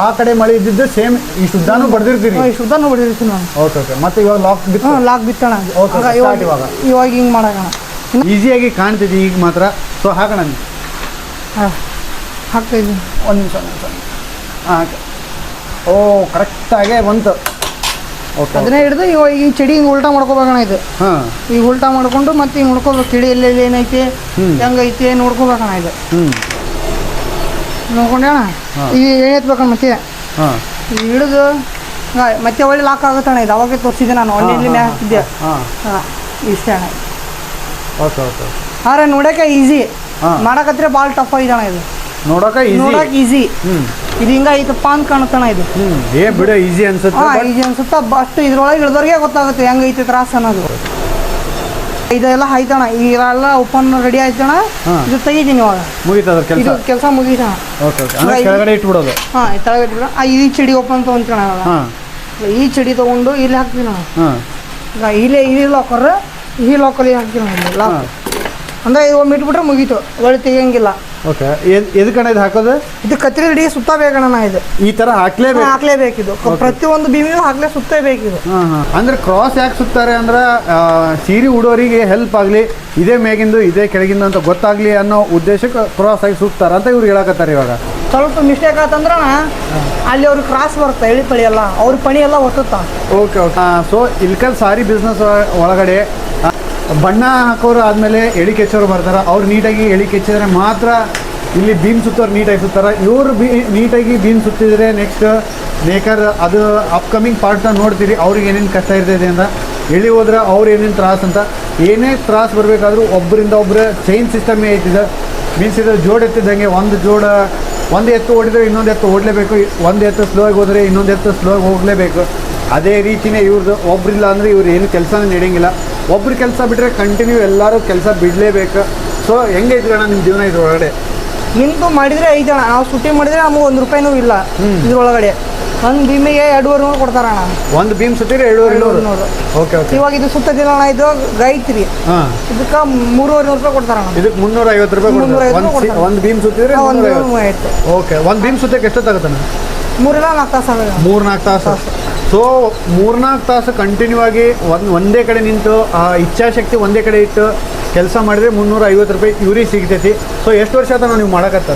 ಆ ಕಡೆ ಮಳೆ ಇದ್ದಿದ್ದು ಸೇಮ್ ಈ ಶುದ್ಧಾನು ಬಡ್ದಿರ್ತೀರಿ ಈ ಶುದ್ಧಾನು ಬಡ್ದಿರ್ತೀನಿ ನಾನು ಓಕೆ ಓಕೆ ಮತ್ತೆ ಇವಾಗ ಲಾಕ್ ಬಿತ್ತಣ ಇವಾಗ ಇವಾಗ ಹಿಂಗೆ ಮಾಡೋಣ ಈಸಿಯಾಗಿ ಕಾಣ್ತಿದೆ ಈಗ ಮಾತ್ರ. ಸೊ ಹಾಕೋಣ ಹಾಂ ಹಾಕ್ತಾಯಿದ್ದೀನಿ. ಒಂದು ನಿಮಿಷ ಹಾಂ. ಓ ಕರೆಕ್ಟಾಗೆ ಬಂತು. ಓಕೆ ಅದನ್ನೇ ಹಿಡಿದು ಇವಾಗ ಈ ಚಡಿ ಹಿಂಗೆ ಉಲ್ಟಾ ಮಾಡ್ಕೋಬೇಕಣ್ಣ ಇದು. ಹಾಂ ಈಗ ಉಲ್ಟಾ ಮಾಡ್ಕೊಂಡು ಮತ್ತೆ ಹಿಂಗೆ ನೋಡ್ಕೋಬೇಕು ಚಡಿ ಎಲ್ಲೆಲ್ಲಿ ಏನೈತೆ ಹೆಂಗೈತೆ ನೋಡ್ಕೋಬೇಕಣ್ಣ ಇದು. ನೋಡ್ಕೊಂಡೆ ಅಣ್ಣ ಈಗ ಎತ್ಬೇಕಣ್ಣ ಮತ್ತೆ. ಹಾಂ ಈಗ ಹಿಡಿದು ಮತ್ತೆ ಒಳ್ಳೆ ಲಾಕ್ ಆಗುತ್ತಣ್ಣ ಇದು. ಅವಾಗೆ ತೋರಿಸಿದ್ದೆ ನಾನು ಒಳ್ಳೆ ಮ್ಯಾಗ ಹಾಕ್ತಿದ್ದೆ. ಹಾಂ ಇಷ್ಟೇ ಅಣ್ಣ. Okay okay. ಆದ್ರೆ ನೋಡೋಕೆ ಈಸಿ, ಮಾಡಕತ್ರೆ ಭಾಳ ಟಫ್ ಐತಣ್ಣ ಇದು. ನೋಡೋಕೆ ಈಸಿ ಇದು ಹಿಂಗ ಐತಪ್ಪ ಅಂತ ಕಾಣುತ್ತಣ್ಣ ಇದು. ಬಿಡ ಈಸಿ ಅನ್ಸುತ್ತೆ. ಈಸಿ ಅನ್ಸುತ್ತಾ ಅಷ್ಟು ಇದ್ರೊಳಗೆ ಇಳಿದವ್ರಿಗೆ ಗೊತ್ತಾಗುತ್ತೆ ಹೆಂಗೈತೆ ತ್ರಾಸ ಅನ್ನೋದು. ಇದೆಲ್ಲ ಆಯ್ತಣ್ಣ, ಇದೆಲ್ಲ ಓಪನ್ ರೆಡಿ ಆಯ್ತಣ್ಣ. ಇದು ತೆಗಿತೀನಿ ಇವಾಗ. ಮುಗೀತದ ಇದು ಕೆಲಸ ಮುಗೀತಣ್ಣ. ಕೆಳಗಡೆ ಇಟ್ಬಿಡೋದು. ಹಾಂ ಕೆಳಗಡೆ ಇಟ್ಬಿಡ. ಈ ಚಡಿ ಓಪನ್ ತೊಗೊಂತೀಣ. ಈ ಚಡಿ ತೊಗೊಂಡು ಇಲ್ಲಿ ಹಾಕ್ತೀನಿ ನಾನು. ಈಗ ಇಲ್ಲೇ ಈ ಲಾಕರ್ ಈ ಲಾಕಲ್ಲಿ ಹಾಕ್ತೀನಿ ನಾನು ಲಾಕ್. ಅಂದರೆ ಇದು ಒಮ್ಮೆ ಇಟ್ಬಿಟ್ರೆ ಮುಗೀತು, ಒಳ್ಳೆ ತೆಗಿಯಂಗಿಲ್ಲ. ಓಕೆ. ಎದಕ್ಕಣ್ಣ ಇದು ಹಾಕೋದು? ಇದು ಕತ್ರಿ ಹಿಡಿ ಸುತ್ತಬೇಕಣ್ಣ. ಇದು ಈ ಥರ ಹಾಕ್ಲೇಬೇಕಿದು. ಪ್ರತಿಯೊಂದು ಭೀಮಿಯೂ ಹಾಕ್ಲೇ ಸುತ್ತಬೇಕಿದು. ಅಂದ್ರೆ ಕ್ರಾಸ್ ಯಾಕೆ ಸುತ್ತಾರೆ ಅಂದ್ರೆ ಸೀರೆ ಉಡೋರಿಗೆ ಹೆಲ್ಪ್ ಆಗಲಿ, ಇದೇ ಮೇಗಿಂದು ಇದೇ ಕೆಳಗಿಂದು ಅಂತ ಗೊತ್ತಾಗ್ಲಿ ಅನ್ನೋ ಉದ್ದೇಶಕ್ಕೆ ಕ್ರಾಸ್ ಆಗಿ ಸುತ್ತಾರ ಅಂತ ಇವ್ರು ಹೇಳಕತ್ತಾರೆ. ಇವಾಗ ಸ್ವಲ್ಪ ಮಿಸ್ಟೇಕ್ ಆತಂದ್ರೆ ಅಲ್ಲಿ ಅವ್ರಿಗೆ ಕ್ರಾಸ್ ಬರುತ್ತೆ, ಎಳಿ ಪಳಿ ಎಲ್ಲ ಅವ್ರ ಪಣಿ ಎಲ್ಲ ಒತ್ತುತ್ತಾ. Okay okay. So Ilkal sari business ಒಳಗಡೆ ಬಣ್ಣ ಹಾಕೋರು ಆದಮೇಲೆ ಎಳಿ ಕೆಚ್ಚೋರು ಬರ್ತಾರೆ. ಅವ್ರು ನೀಟಾಗಿ ಎಳಿ ಕೆಚ್ಚಿದ್ರೆ ಮಾತ್ರ ಇಲ್ಲಿ ಬೀಮ್ ಸುತ್ತೋರು ನೀಟಾಗಿ ಸುತ್ತಾರೆ. ಇವರು ನೀಟಾಗಿ ಬೀಮ್ ಸುತ್ತಿದ್ರೆ ನೆಕ್ಸ್ಟ್ ನೇಕರ್ ಅದು ಅಪ್ಕಮಿಂಗ್ ಪಾರ್ಟ್ನ ನೋಡ್ತೀರಿ. ಅವ್ರಿಗೆ ಏನೇನು ಕಷ್ಟ ಇರ್ತೈತೆ ಅಂತ ಎಳಿ ಹೋದ್ರೆ ಅವ್ರು ಏನೇನು ತ್ರಾಸು ಅಂತ. ಏನೇ ತ್ರಾಸು ಬರಬೇಕಾದ್ರೂ ಒಬ್ಬರಿಂದ ಒಬ್ಬರು ಚೈನ್ ಸಿಸ್ಟಮೇ ಐತಿದೆ. ಮೀನ್ಸ್ ಇದು ಜೋಡ್ ಎತ್ತಿದ್ದಂಗೆ ಒಂದು ಎತ್ತು ಓಡಿದ್ರೆ ಇನ್ನೊಂದು ಎತ್ತು ಓಡಲೇಬೇಕು, ಒಂದು ಎತ್ತು ಸ್ಲೋ ಆಗಿ ಹೋದರೆ ಇನ್ನೊಂದು ಎತ್ತು ಸ್ಲೋ ಆಗಿ ಹೋಗಲೇಬೇಕು. ಅದೇ ರೀತಿಯೇ ಇವ್ರದ್ದು. ಒಬ್ಬರಿಲ್ಲ ಅಂದರೆ ಇವ್ರು ಏನು ಕೆಲಸನೇ ನಡೆಯಂಗಿಲ್ಲ. ಒಬ್ರು ಕೆಲಸ ಬಿಟ್ಟರೆ ಕಂಟಿನ್ಯೂ ಎಲ್ಲರೂ ಕೆಲಸ ಬಿಡಲೇಬೇಕು. ಸೊ ಹೆಂಗೈತೆ ಅಣ್ಣ ನಿಮ್ಮ ಜೀವನ ಇದ್ರೊಳಗಡೆ? ನಿಂತು ಮಾಡಿದರೆ 5 ಜನ ನಾವು ಸುಟ್ಟಿ ಮಾಡಿದರೆ ನಮಗೆ 1 ರೂಪಾಯಿನೂ ಇಲ್ಲ ಇದ್ರೊಳಗಡೆ. ಒಂದು ಭೀಮಿಗೆ 2,500 ಕೊಡ್ತಾರಣ್ಣ. ಒಂದು ಭೀಮ್ ಸುತ್ತಿದ್ರೆ 2,500. Okay okay. ಇವಾಗ ಇದು ಸುತ್ತದಿಲ್ಲ ಅಣ್ಣ, ಇದು ಗೈತ್ರಿ. ಇದಕ್ಕೆ 3,500 ರೂಪಾಯಿ ಕೊಡ್ತಾರಣ್ಣ. ಇದಕ್ಕೆ 350 ರೂಪಾಯಿ. ಒಂದು ಭೀಮ್ ಸುತ್ತಿದ್ರೆ 350. ಓಕೆ. ಒಂದು ಭೀಮ್ ಸುತ್ತಕ್ಕೆ ಎಷ್ಟೊತ್ತಾಗುತ್ತಣ್ಣ? 3-4 ತಾಸು ಆಗುತ್ತೆ. 3-4 ತಾಸು. ಸೊ 3-4 ತಾಸು ಕಂಟಿನ್ಯೂ ಆಗಿ ಒಂದೇ ಕಡೆ ನಿಂತು ಇಚ್ಛಾಶಕ್ತಿ ಒಂದೇ ಕಡೆ ಇಟ್ಟು ಕೆಲಸ ಮಾಡಿದ್ರೆ 350 ರೂಪಾಯಿ ಇವ್ರಿಗೆ ಸಿಗ್ತೈತಿ. ಸೊ ಎಷ್ಟು ವರ್ಷ ಆಯ್ತಾನ ನೀವು ಮಾಡಕತ್ತ?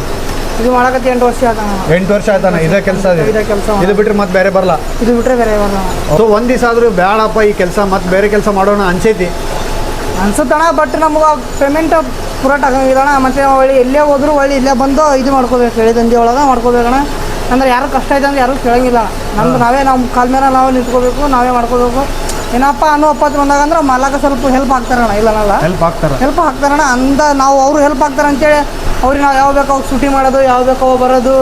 ಇದು ಮಾಡಕತ್ತೆ 8 ವರ್ಷ ಆಯ್ತಾನ. 8 ವರ್ಷ ಆಯ್ತಾನ ಇದೇ ಕೆಲಸ? ಇದು ಬಿಟ್ಟರೆ ಮತ್ತೆ ಬೇರೆ ಬರಲ್ಲ? ಇದು ಬಿಟ್ಟರೆ ಬೇರೆ ಬರಲ್ಲ. ಸೊ ಒಂದು ದಿವಸ ಆದರೂ ಬೇಡಪ್ಪ ಈ ಕೆಲಸ ಮತ್ತೆ ಬೇರೆ ಕೆಲಸ ಮಾಡೋಣ ಅನ್ಸುತ್ತಣ್ಣ. ಬಟ್ ನಮ್ಗೆ ಪೇಮೆಂಟ್ ಪೂರ ತಗೊಂಡಿರೋಣ. ಮತ್ತು ಒಳ್ಳೆ ಎಲ್ಲೇ ಹೋದ್ರು ಒಳ್ಳೆ ಇಲ್ಲೇ ಬಂದು ಇದು ಮಾಡ್ಕೋಬೇಕು, ಹೇಳಿ ದಂಧೆ ಒಳಗೆ ಮಾಡ್ಕೋಬೇಕಣ್ಣ. ಅಂದ್ರೆ ಯಾರು ಕಷ್ಟ ಐತೆ ಅಂದ್ರೆ ಯಾರೂ ಕೇಳಂಗಿಲ್ಲ. ನಮ್ದು ನಾವೇ ನಮ್ಮ ಕಾಲ ಮೇಲೆ ನಾವು ನಿಂತ್ಕೋಬೇಕು, ನಾವೇ ಮಾಡ್ಕೋಬೇಕು. ಏನಪ್ಪ ಅನ್ನೋ ಅಪ್ಪತ್ತು ಬಂದಾಗ ಅಂದ್ರೆ ಮಾಲಕ ಸ್ವಲ್ಪ ಹೆಲ್ಪ್ ಆಗ್ತಾರಣ್ಣ. ಇಲ್ಲನಲ್ಲ ಹೆಲ್ಪ್ ಆಗ್ತಾರಣ್ಣ. ನಾವು ಅವರು ಹೆಲ್ಪ್ ಆಗ್ತಾರೆ ಅಂತೇಳಿ ಅವ್ರಿಗೆ ನಾವು ಯಾವ ಬೇಕೋ ಅವಾಗ ಶೂಟಿ ಮಾಡೋದು, ಯಾವ ಬೇಕೋ ಬರೋದು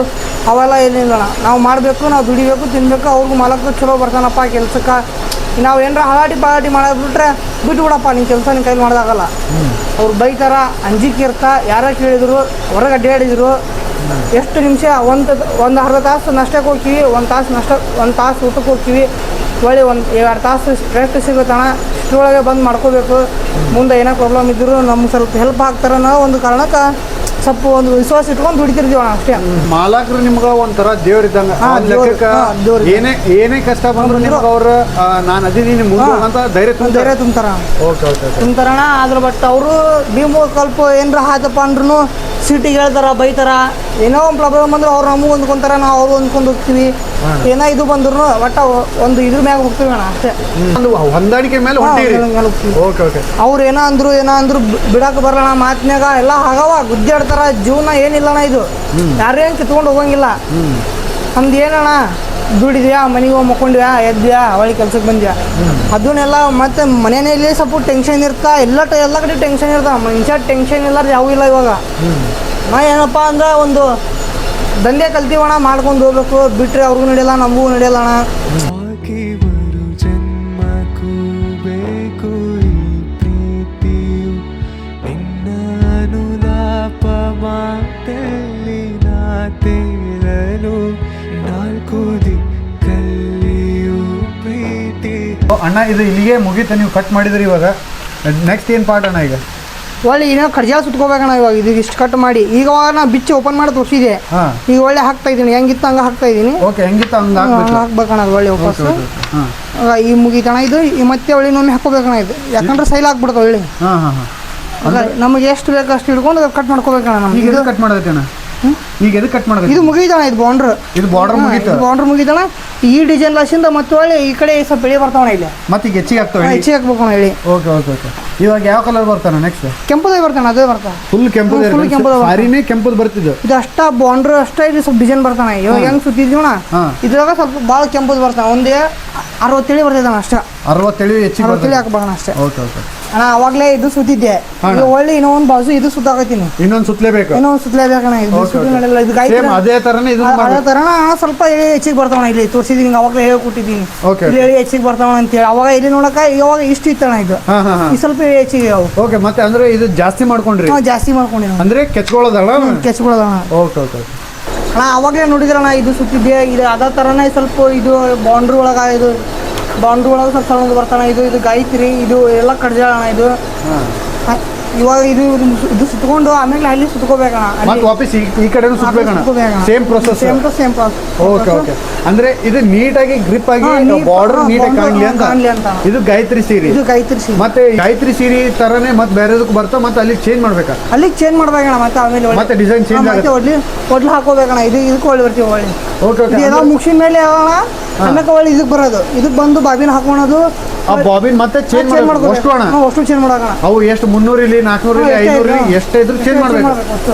ಅವೆಲ್ಲ ಏನಿಲ್ಲಣ್ಣ. ನಾವು ಮಾಡಬೇಕು, ನಾವು ದುಡಿಬೇಕು, ತಿನ್ನಬೇಕು. ಅವ್ರಿಗೂ ಮಾಲಕ ಚಲೋ ಬರ್ತಾನಪ್ಪ ಕೆಲ್ಸಕ್ಕೆ. ನಾವು ಏನಾರ ಹಲಾಟಿ ಮಾಡಿಬಿಟ್ರೆ ಬಿಟ್ಟು ಬಿಡಪ್ಪ, ನಿನ್ನ ಕೆಲಸ ನಿನ್ನ ಕೈಲಿ ಮಾಡೋದಾಗಲ್ಲ. ಅವ್ರು ಬೈತಾರ, ಅಂಜಿಕೆ ಇರ್ತಾ, ಯಾರೋ ಕೇಳಿದ್ರು, ಹೊರಗೆ ಅಡ್ಡಾಡಿದ್ರು, ಎಷ್ಟು ನಿಮಿಷ ಒಂದು ಅರ್ಧ ತಾಸು ನಷ್ಟಕ್ಕೆ ಹೋಗ್ತೀವಿ, ಒಂದು ತಾಸು ಊಟಕ್ಕೆ ಹೋಗ್ತೀವಿ, ಒಳ್ಳೆ 1-2 ತಾಸು ರೆಸ್ಟ್ ಸಿಗುತ್ತಣ್ಣ. ಇಷ್ಟರೊಳಗೆ ಬಂದು ಮಾಡ್ಕೋಬೇಕು. ಮುಂದೆ ಏನೋ ಪ್ರಾಬ್ಲಮ್ ಇದ್ದರೂ ನಮ್ಗೆ ಸ್ವಲ್ಪ ಹೆಲ್ಪ್ ಆಗ್ತಾರೆ ಅನ್ನೋ ಒಂದು ಕಾರಣಕ್ಕೆ ಸ್ವಲ್ಪ ಒಂದು ವಿಶ್ವಾಸ ಇಟ್ಕೊಂಡು ದುಡಿತಿರ್ತೀವಿ ಅಣ್ಣ ಅಷ್ಟೇ. ಮಾಲಕರು ನಿಮ್ಗೆ ಒಂಥರ ದೇವ್ರಿದ್ದಂಗೆ. ಏನೇ ಕಷ್ಟ ಬಂದ್ರು ನಿಮ್ಗೆ ಅವ್ರು ನಾನು ಅದೀನಿ ಮುಂದೆ ಅಂತ ಧೈರ್ಯ ತುಂಬ್ತಾರ. Okay okay ತುಂಬ್ತಾರಣ್ಣ. ಆದ್ರೆ ಬಟ್ ಅವರು ಭೀಮು ಸ್ವಲ್ಪ ಏನಾರ ಆಯ್ತಪ್ಪ ಅಂದ್ರೂ ಸಿಟಿಗೆ ಹೇಳ್ತಾರ, ಬೈತಾರ. ಏನೋ ಒಂದು ಪ್ರಾಬ್ಲಮ್ ಬಂದ್ರೆ ಅವ್ರು ನಮಗೆ ಹೊಂದ್ಕೊಂತಾರ, ನಾವು ಅವ್ರು ಹೊಂದ್ಕೊಂಡು ಹೋಗ್ತೀವಿ. ಏನೋ ಇದು ಬಂದ್ರು ಒಟ್ಟು ಒಂದು ಇದ್ರ ಮ್ಯಾಗ ಹೋಗ್ತೀವಿ ಅಣ್ಣ ಅಷ್ಟೇ. ಒಂದು ಹೊಂದಾಣಿಕೆ ಮೇಲೆ ಹೋಗ್ತೀವಿ. Okay okay. ಅವ್ರು ಏನೋ ಅಂದ್ರು ಬಿಡಕ್ಕೆ ಬರಲ್ಲ ಮಾತಿನಾಗ ಎಲ್ಲ ಆಗವ ಗುದ್ದಾಡ್ತಾರ. ಜೀವನ ಏನಿಲ್ಲಣ್ಣ ಇದು, ಯಾರೇನು ಕಿತ್ಕೊಂಡು ಹೋಗಂಗಿಲ್ಲ. ನಮ್ದು ಏನಣ್ಣ ದುಡಿದ್ಯಾ, ಮನೆಗೆ ಹೋಗಿ ಮಕ್ಕೊಂಡ್ಯಾ, ಎದ್ಯಾ, ಹೊಳ್ಳಿ ಕೆಲ್ಸಕ್ಕೆ ಬಂದ್ಯಾ, ಅದನ್ನೆಲ್ಲ ಮತ್ತೆ ಮನೆಯಲ್ಲಿ ಸ್ವಲ್ಪ ಟೆನ್ಷನ್ ಇರ್ತಾ. ಎಲ್ಲ ಕಡೆ ಟೆನ್ಷನ್ ಇರ್ತಾವ. ಮನುಷ್ಯ ಟೆನ್ಷನ್ ಇಲ್ಲಾರ ಯಾವ ಇಲ್ಲ ಇವಾಗ. ನಾ ಏನಪ್ಪ ಅಂದ್ರೆ ಒಂದು ದಂಧೆ ಕಲ್ತೀವಣ್ಣ, ಮಾಡ್ಕೊಂಡು ಹೋಗ್ಬೇಕು. ಬಿಟ್ಟರೆ ಅವ್ರಿಗೂ ನಡೆಯಲ್ಲ, ನಮಗೂ ನಡೆಯಲ್ಲ ಅಣ್ಣ. ಅಣ್ಣ ಇದು ಇಲ್ಲಿಗೆ ಮುಗೀತ, ನೀವು ಕಟ್ ಮಾಡಿದ್ರಿ. ಇವಾಗ ನೆಕ್ಸ್ಟ್ ಏನು ಪಾರ್ಟ್ ಅಣ್ಣ? ಈಗ ಒಳ್ಳೆ ಏನೋ ಕಡ್ಜಾಲ ಸುಟ್ಕೋಬೇಕಣ್ಣ. ಇವಾಗ ಇದು ಇಷ್ಟು ಕಟ್ ಮಾಡಿ ಈಗ ನಾ ಬಿಚ್ಚಿ ಓಪನ್ ಮಾಡಿ ತೋರಿಸಿದೆ. ಈಗ ಒಳ್ಳೆ ಹಾಕ್ತಾ ಇದ್ದೀನಿ, ಹೆಂಗಿತ್ತು ಹಂಗೆ ಹಾಕ್ತಾ ಇದ್ದೀನಿ. ಓಕೆ, ಹೆಂಗಿತ್ತು ಹಂಗೆ ಹಾಕ್ಬೇಕಣ್ಣ. ಅದು ಒಳ್ಳೆ ವಾಪಸ್ ಈ ಮುಗೀತಣ್ಣ. ಇದು ಮತ್ತೆ ಒಳ್ಳೆ ಇನ್ನೊಮ್ಮೆ ಹಾಕೋಬೇಕಣ್ಣ. ಇದು ಯಾಕಂದ್ರೆ ಸೈಲ್ ಹಾಕ್ಬಿಡ್ತಾವೆ ಒಳ್ಳೆ. ನಮಗೆ ಎಷ್ಟು ಬೇಕು ಅಷ್ಟು ಹಿಡ್ಕೊಂಡು ಕಟ್ ಮಾಡ್ಕೋಬೇಕಣ್ಣ ಈಗ ನಮ್ಗೆ ಎದಕ್ಕೆ ಕಟ್ ಮಾಡಕತ್ತಿ ಅಣ್ಣ ಈಗ ಎದಕ್ಕೆ ಕಟ್ ಮಾಡಕತ್ತಿ ಇದು ಮುಗಿದಣ ಇದು ಬಾಂಡ್ರ್ ಇದು ಬಾರ್ಡರ್ ಮುಗೀತು ಬಾಂಡ್ರ್ ಮುಗಿದಣ ಈ ಡಿಸೈನ್ ಲಾಸಿಂದ ಮತ್ತೆ ಒಳ್ಳೆ ಈ ಕಡೆ ಸ್ವಲ್ಪ ಎಳೆ ಬರ್ತಾವಣ ಇಲ್ಲಿ ಮತ್ತೆ ಈಗ ಹೆಚ್ಚಿಗೆ ಆಗ್ತಾವೆ ಹೆಚ್ಚಿಗೆ ಹಾಕ್ಬೇಕು ಹೇಳಿ ಓಕೆ ಓಕೆ ಓಕೆ ಇವಾಗ ಯಾವ ಕಲರ್ ಬರ್ತಾನೆ ನೆಕ್ಸ್ಟ್ ಕೆಂಪುದೇ ಬರ್ತಾನೆ ಅದೇ ಬರ್ತಾನೆ ಫುಲ್ ಕೆಂಪು full ಕೆಂಪುದ ಬರ್ತದೆ. ಸಾರಿನೇ ಕೆಂಪುದು ಬರ್ತಿದ್ದು ಇದು ಅಷ್ಟ ಬಾಂಡ್ರ್ ಅಷ್ಟ ಇಲ್ಲಿ ಸ್ವಲ್ಪ ಡಿಸೈನ್ ಬರ್ತಾನೆ ಇವಾಗ ಹೆಂಗ್ ಸುತ್ತಿದ್ದೀವಣ ಹಾಂ ಇದ್ರಾಗ ಸ್ವಲ್ಪ ಭಾಳ ಕೆಂಪುದು ಬರ್ತಾನೆ ಒಂದೇ 60 ಬರ್ತಿದ್ದಾನ ಅಷ್ಟ 60 ಹೆಚ್ಚಿಗೆ 60 ಹಾಕ್ಬೇಕಣ ಅಷ್ಟೇ ಓಕೆ ಓಕೆ ಅಣ್ಣ ಅವಾಗಲೇ ಇದು ಸುತ್ತಿದ್ದೆ ಈಗ ಒಳ್ಳೆ ಇನ್ನೊಂದು ಬಾಜು ಇದು ಸುತ್ತಾಕತ್ತೀನಿ ಇನ್ನೊಂದು ಸುತ್ತಲೇಬೇಕು ಇನ್ನೊಂದು ಸುತ್ತಲೇಬೇಕಣ್ಣ ಇದು ಸುತ್ತಿ ನಡೆಯಲ್ಲ ಇದು ಗಾಯ ಸೇಮ್ ಅದೇ ತರನೇ ಇದು ಅದೇ ತರನ ಸ್ವಲ್ಪ ಎಳೆ ಹೆಚ್ಚಿಗೆ ಬರ್ತಾವಣ ಇಲ್ಲಿ ತೋರಿಸಿದೀನಿ ಅವಾಗಲೇ ಹೇಳ್ಕೊಟ್ಟಿದ್ದೀನಿ ಓಕೆ ಇಲ್ಲಿ ಎಳೆ ಹೆಚ್ಚಿಗೆ ಬರ್ತಾವಣ ಅಂತೇಳಿ ಅವಾಗ ಇಲ್ಲಿ ನೋಡಕ ಇವಾಗ ಇಷ್ಟು ಇತ್ತಣ್ಣ ಇದು ಹಾಂ ಹಾಂ ಹಾಂ ಈ ಸ್ವಲ್ಪ ಎಳೆ ಹೆಚ್ಚಿಗೆ ಅವು ಓಕೆ ಮತ್ತೆ ಅಂದ್ರೆ ಇದು ಜಾಸ್ತಿ ಮಾಡ್ಕೊಂಡ್ರಿ ನಾವು ಜಾಸ್ತಿ ಮಾಡ್ಕೊಂಡಿವಿ ಅಂದ್ರೆ ಕೆಚ್ಕೊಳ್ಳೋದಲ್ಲ ಕೆಚ್ಕೊಳ್ಳೋದಣ್ಣ ಓಕೆ ಓಕೆ ಅಣ್ಣ ಅವಾಗಲೇ ನೋಡಿದ್ರಣ್ಣ ಇದು ಸುತ್ತಿದ್ದೆ ಇದು ಅದೇ ಥರನೇ ಸ್ವಲ್ಪ ಇದು ಬೌಂಡ್ರಿ ಒಳಗೆ ಇದು ಬೌಂಡ್ರಿ ಒಳಗೆ ಸ್ವಲ್ಪ ಸಣ್ಣ ಬರ್ತಾನೆ ಇದು ಗಾಯತ್ರಿ ಇದು ಎಲ್ಲ ಕಡ್ಜಾಳಣ್ಣ ಇದು ಹಾಂ ಇವಾಗ ಇದು ಸುತ್ಕೊಂಡು ಆಮೇಲೆ ಅಲ್ಲಿ ಸುತ್ಕೋಬೇಕಣ್ಣ ಮತ್ತೆ ವಾಪಸ್ ಈ ಕಡೆನೂ ಸುತ್ತಬೇಕಣ್ಣ same process same to same okay okay ಅಂದ್ರೆ ಇದು ನೀಟಾಗಿ ಗ್ರಿಪ್ ಆಗಿ ಬಾರ್ಡರ್ ನೀಟಾಗಿ ಕಾಣಲಿ ಅಂತ ಇದು ಗಾಯತ್ರಿ ಸೀರೆ ಇದು ಗಾಯತ್ರಿ ಸೀರೆ ಮತ್ತೆ ಗಾಯತ್ರಿ ಸೀರೆ ತರನೇ ಮತ್ತೆ ಬೇರೆದಕ್ಕೆ ಬರ್ತಾ ಮತ್ತೆ ಅಲ್ಲಿ ಚೇಂಜ್ ಮಾಡ್ಬೇಕಾ ಅಲ್ಲಿಗೆ ಚೇಂಜ್ ಮಾಡ್ಬೇಕಣ್ಣ ಮತ್ತೆ ಆಮೇಲೆ ಮತ್ತೆ ಡಿಸೈನ್ ಚೇಂಜ್ ಮತ್ತೆ ಆಗುತ್ತೆ ಒಡ್ಲು ಹಾಕೋಬೇಕಣ್ಣ ಇದಕ್ಕೆ ಒಳ್ಳೆ ಬರ್ತೀವಿ ಒಳ್ಳೆ ಓಕೆ ಓಕೆ ಏನೋ ಮುಗಿಸಿದ ಮೇಲೆ ಯಾವಣ ಆಮೇಲೆ ಒಳ್ಳೆ ಇದಕ್ಕೆ ಬರೋದು ಇದಕ್ಕೆ ಬಂದು ಬಾಬಿನ ಹಾಕೋಣದು ಆ ಬಾಬಿನ್ ಮತ್ತೆ ಚೇಂಜ್ ಮಾಡ್ಬೇಕು ಅಷ್ಟು ಅಣ್ಣ ಅಷ್ಟು ಚೇಂಜ್ ಮಾಡೋಣ ಅವು ಎಷ್ಟು 300 ಇಲ್ಲಿ 400 ಇಲ್ಲಿ 500 ಇಲ್ಲಿ ಎಷ್ಟೇ ಇದ್ರು ಚೇಂಜ್ ಮಾಡ್ಬೇಕು